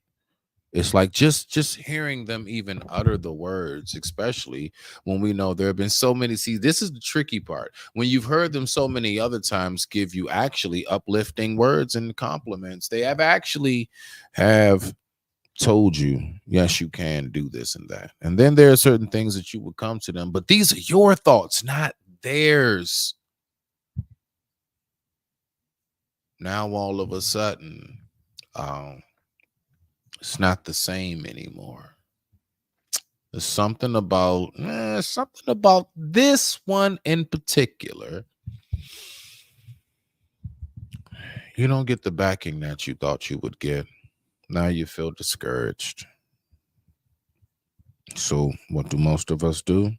It's like just hearing them even utter the words, especially when we know there have been so many. See, this is the tricky part. When you've heard them so many other times give you actually uplifting words and compliments, they have told you, yes, you can do this and that. And then there are certain things that you would come to them, but these are your thoughts, not theirs. Now all of a sudden, it's not the same anymore. There's something about this one in particular. You don't get the backing that you thought you would get. Now you feel discouraged. So what do most of us do?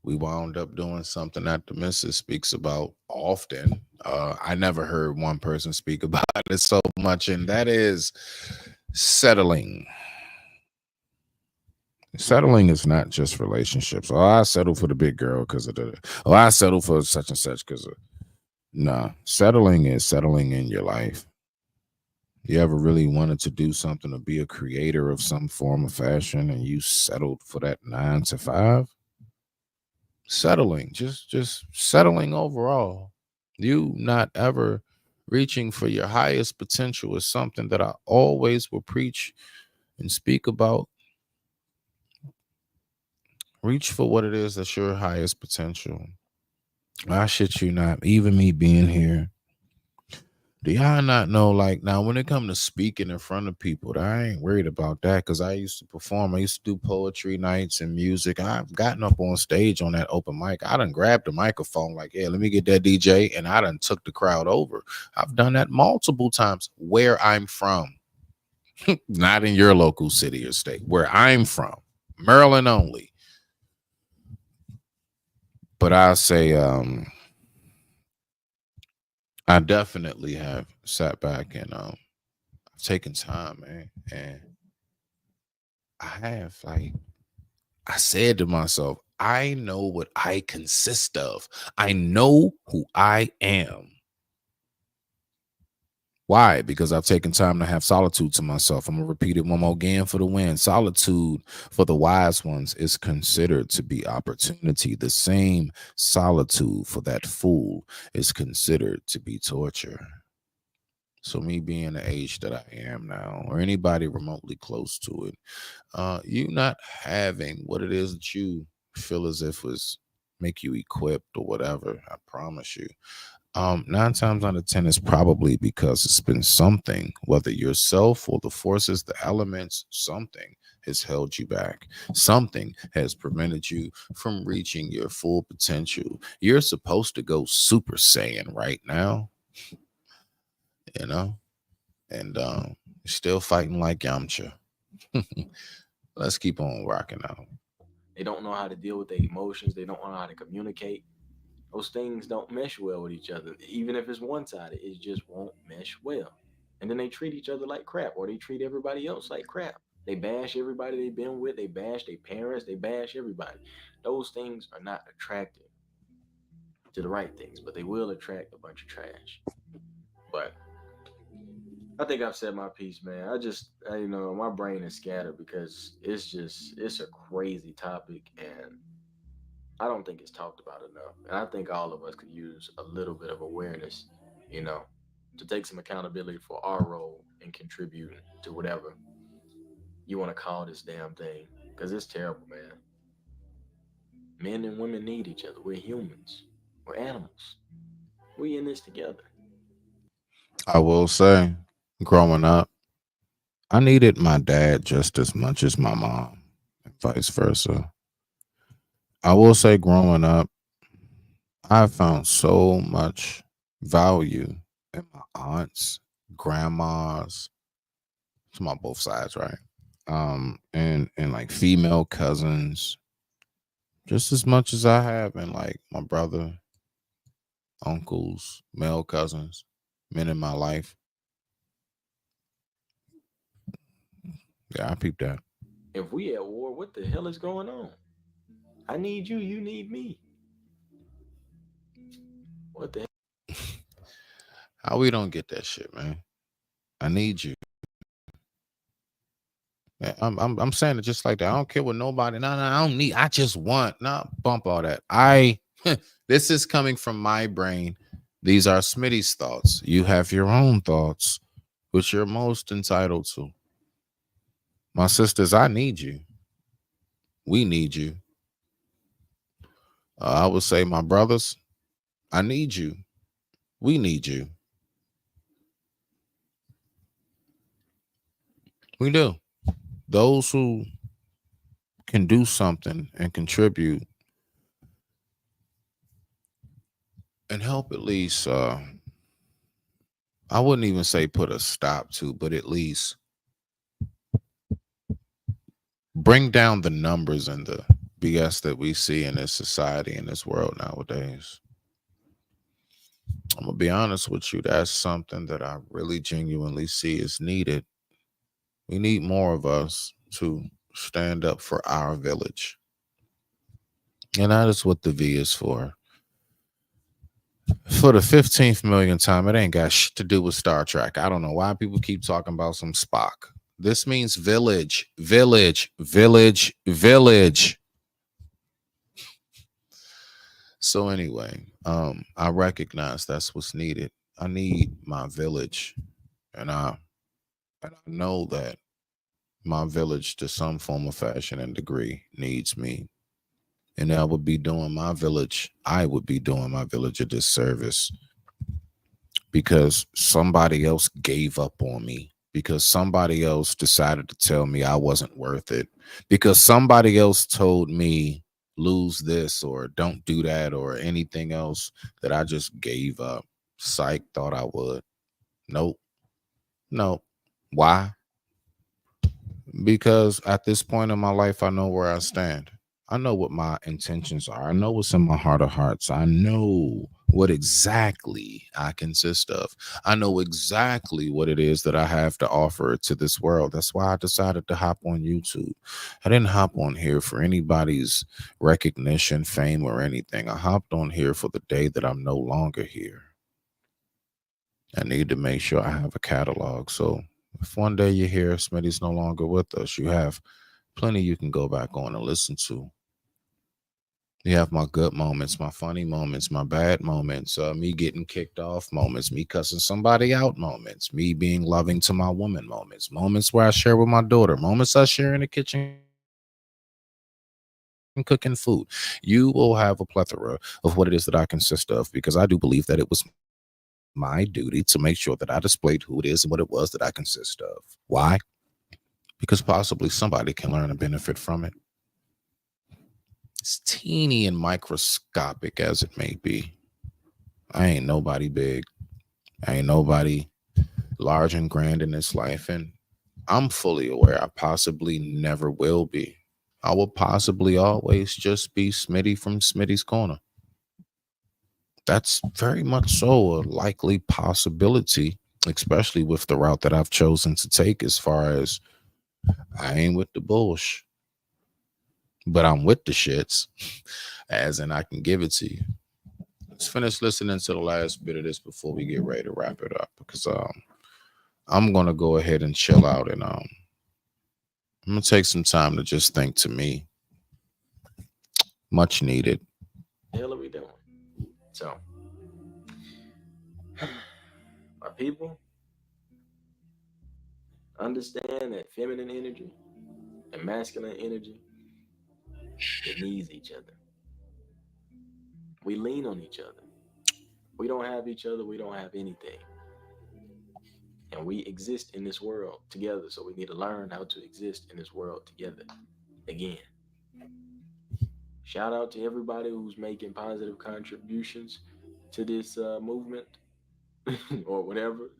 We wound up doing something that the missus speaks about often. I never heard one person speak about it so much, and that is settling. Settling is not just relationships. Oh, I settle for the big girl because of I settle for such and such because of. Nah, settling is settling in your life. You ever really wanted to do something, to be a creator of some form of fashion, and you settled for that 9 to 5? Settling, just settling overall. You not ever reaching for your highest potential is something that I always will preach and speak about. Reach for what it is that's your highest potential. I shit you not, even me being here. Do y'all not know, like, now when it comes to speaking in front of people, I ain't worried about that because I used to perform. I used to do poetry nights and music. I've gotten up on stage on that open mic. I done grabbed the microphone like, yeah, let me get that DJ, and I done took the crowd over. I've done that multiple times where I'm from. Not in your local city or state. Where I'm from. Maryland only. But I say, I definitely have sat back and I've taken time, man. And I said to myself, I know what I consist of. I know who I am. Why? Because I've taken time to have solitude to myself. I'm going to repeat it one more again for the win. Solitude for the wise ones is considered to be opportunity. The same solitude for that fool is considered to be torture. So me being the age that I am now, or anybody remotely close to it, you not having what it is that you feel as if was make you equipped or whatever, I promise you. 9 times out of 10 is probably because it's been something, whether yourself or the forces, the elements, something has held you back. Something has prevented you from reaching your full potential. You're supposed to go Super Saiyan right now, you know, and you're still fighting like Yamcha. Let's keep on rocking out. They don't know how to deal with their emotions. They don't know how to communicate. Those things don't mesh well with each other. Even if it's one-sided, it just won't mesh well. And then they treat each other like crap, or they treat everybody else like crap. They bash everybody they've been with. They bash their parents. They bash everybody. Those things are not attractive to the right things, but they will attract a bunch of trash. But I think I've said my piece, man. My brain is scattered because it's a crazy topic, and I don't think it's talked about enough. And I think all of us could use a little bit of awareness, to take some accountability for our role and contribute to whatever you want to call this damn thing. Because it's terrible, man. Men and women need each other. We're humans. We're animals. We in this together. I will say, growing up, I needed my dad just as much as my mom, and vice versa. I will say, growing up, I found so much value in my aunts, grandmas, from on both sides, right? and like female cousins, just as much as I have in like my brother, uncles, male cousins, men in my life. Yeah, I peeped that. If we at war, what the hell is going on? I need you, you need me. What the hell? How we don't get that shit, man? I need you. Yeah, I'm saying it just like that. I don't care what nobody. No, I don't need. I just want. Nah, bump all that. This is coming from my brain. These are Smitty's thoughts. You have your own thoughts, which you're most entitled to. My sisters, I need you. We need you. I would say, my brothers, I need you. We need you. We do. Those who can do something and contribute and help, at least, I wouldn't even say put a stop to, but at least bring down the numbers and the BS that we see in this society, in this world nowadays. I'm gonna be honest with you. That's something that I really genuinely see is needed. We need more of us to stand up for our village. And that is what the V is for. For the 15th millionth time, it ain't got shit to do with Star Trek. I don't know why people keep talking about some Spock. This means village, village, village, village. So anyway, I recognize that's what's needed. I need my village, and I know that my village, to some form of fashion and degree, needs me. And I would be doing my village a disservice because somebody else gave up on me, because somebody else decided to tell me I wasn't worth it, because somebody else told me lose this or don't do that or anything else that I just gave up. Psych, thought I would. Nope. Why? Because at this point in my life, I know where I stand. I know what my intentions are. I know what's in my heart of hearts. I know what exactly I consist of. I know exactly what it is that I have to offer to this world. That's why I decided to hop on YouTube. I didn't hop on here for anybody's recognition, fame, or anything. I hopped on here for the day that I'm no longer here. I need to make sure I have a catalog. So if one day you hear Smitty's no longer with us, you have plenty you can go back on and listen to. You have my good moments, my funny moments, my bad moments, me getting kicked off moments, me cussing somebody out moments, me being loving to my woman moments where I share with my daughter, moments I share in the kitchen and cooking food. You will have a plethora of what it is that I consist of, because I do believe that it was my duty to make sure that I displayed who it is and what it was that I consist of. Why? Because possibly somebody can learn and benefit from it. As teeny and microscopic as it may be. I ain't nobody big. I ain't nobody large and grand in this life. And I'm fully aware I possibly never will be. I will possibly always just be Smitty from Smitty's Corner. That's very much so a likely possibility, especially with the route that I've chosen to take, as far as I ain't with the bullshit, but I'm with the shits, as in I can give it to you. Let's finish listening to the last bit of this before we get ready to wrap it up, because I'm gonna go ahead and chill out, and I'm gonna take some time to just think to me. Much needed. The hell are we doing? So, my people, understand that feminine energy and masculine energy, it needs each other. We lean on each other. We don't have each other, we don't have anything. And we exist in this world together, so we need to learn how to exist in this world together again. Shout out to everybody who's making positive contributions to this movement or whatever,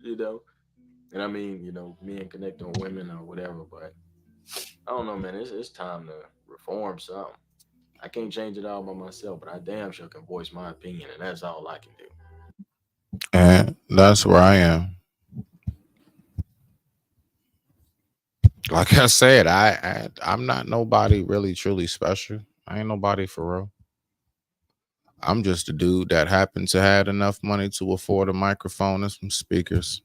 And I mean, men connecting with women or whatever, but don't know, man. It's time to reform something. I can't change it all by myself, but I damn sure can voice my opinion, and that's all I can do. And that's where I am. Like I said, I'm not nobody really truly special. I ain't nobody for real. I'm just a dude that happened to have enough money to afford a microphone and some speakers.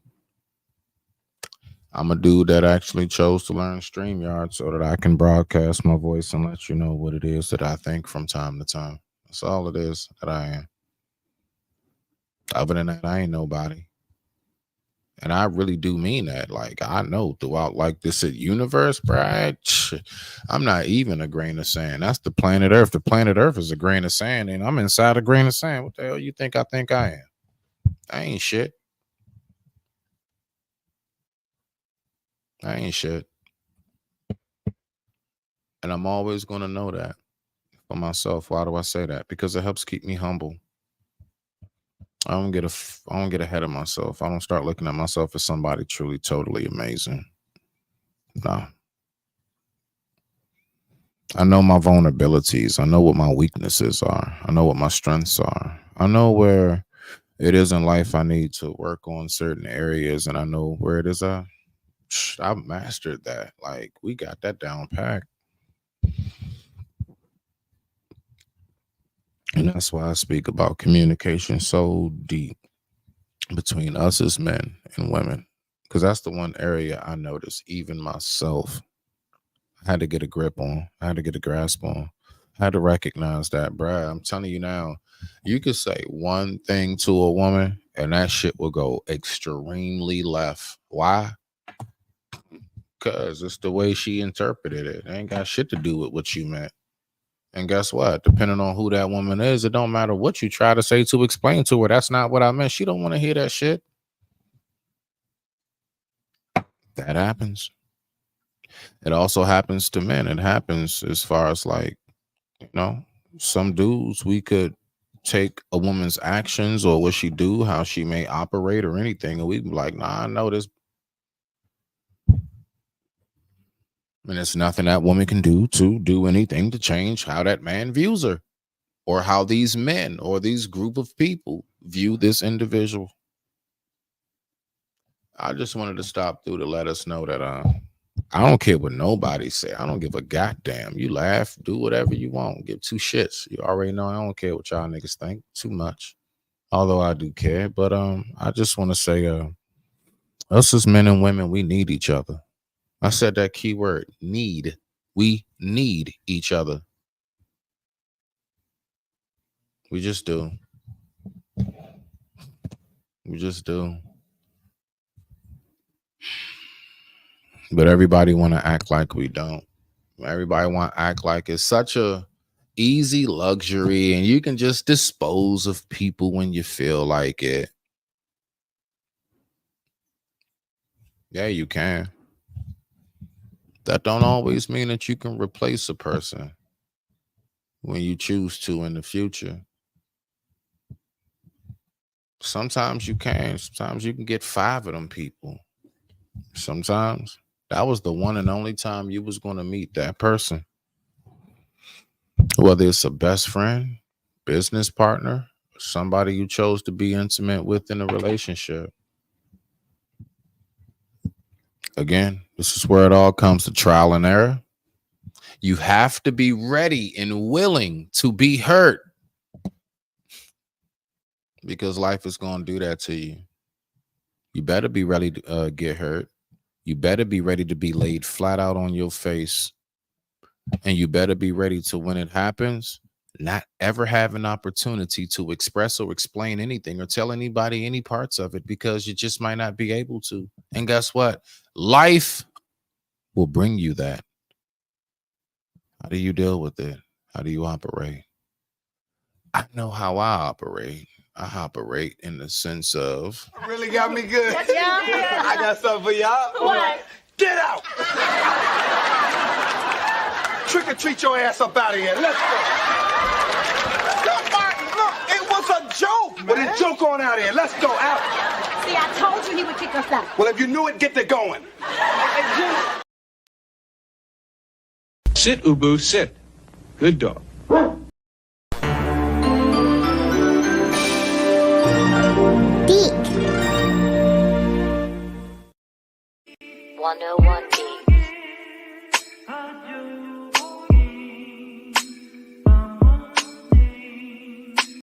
I'm a dude that actually chose to learn StreamYard so that I can broadcast my voice and let you know what it is that I think from time to time. That's all it is that I am. Other than that, I ain't nobody. And I really do mean that. Like, I know throughout like this universe, bro, I'm not even a grain of sand. That's the planet Earth. The planet Earth is a grain of sand, and I'm inside a grain of sand. What the hell you think I am? I ain't shit. I ain't shit. And I'm always going to know that for myself. Why do I say that? Because it helps keep me humble. I don't get ahead of myself. I don't start looking at myself as somebody truly, totally amazing. No. I know my vulnerabilities. I know what my weaknesses are. I know what my strengths are. I know where it is in life I need to work on certain areas, and I know where it is I've mastered that. Like, we got that down packed. And that's why I speak about communication so deep between us as men and women. Because that's the one area I noticed, even myself, I had to get a grip on. I had to get a grasp on. I had to recognize that, bruh. I'm telling you now, you could say one thing to a woman and that shit will go extremely left. Why? Because it's the way she interpreted it. It ain't got shit to do with what you meant. And guess what? Depending on who that woman is, it don't matter what you try to say to explain to her. That's not what I meant. She don't want to hear that shit. That happens. It also happens to men. It happens as far as like, you know, some dudes, we could take a woman's actions or what she do, how she may operate or anything, and we be like, nah, I know this. And it's nothing that woman can do anything to change how that man views her or how these men or these group of people view this individual. I just wanted to stop through to let us know that I don't care what nobody say. I don't give a goddamn. You laugh, do whatever you want. Give two shits. You already know I don't care what y'all niggas think too much. Although I do care. But I just want to say us as men and women, we need each other. I said that key word, need. We need each other. We just do. We just do. But everybody want to act like we don't. Everybody want to act like it's such a easy luxury and you can just dispose of people when you feel like it. Yeah, you can. That don't always mean that you can replace a person when you choose to in the future. Sometimes you can. Sometimes you can get 5 of them people. Sometimes that was the one and only time you was going to meet that person. Whether it's a best friend, business partner, somebody you chose to be intimate with in a relationship. Again, this is where it all comes to trial and error. You have to be ready and willing to be hurt. Because life is going to do that to you. You better be ready to get hurt. You better be ready to be laid flat out on your face. And you better be ready to, when it happens, not ever have an opportunity to express or explain anything or tell anybody any parts of it because you just might not be able to. And guess what? Life will bring you that. How do you deal with it? How do you operate? I know how I operate. I operate in the sense of... Really got me good. Yeah. I got something for y'all. What? Get out! Trick or treat your ass up out of here. Let's go. Look, it was a joke, man. Well, then joke on out of here. Let's go out. See, I told you he would kick us out. Well, if you knew it, get to going. Sit, Ubu, sit. Good dog.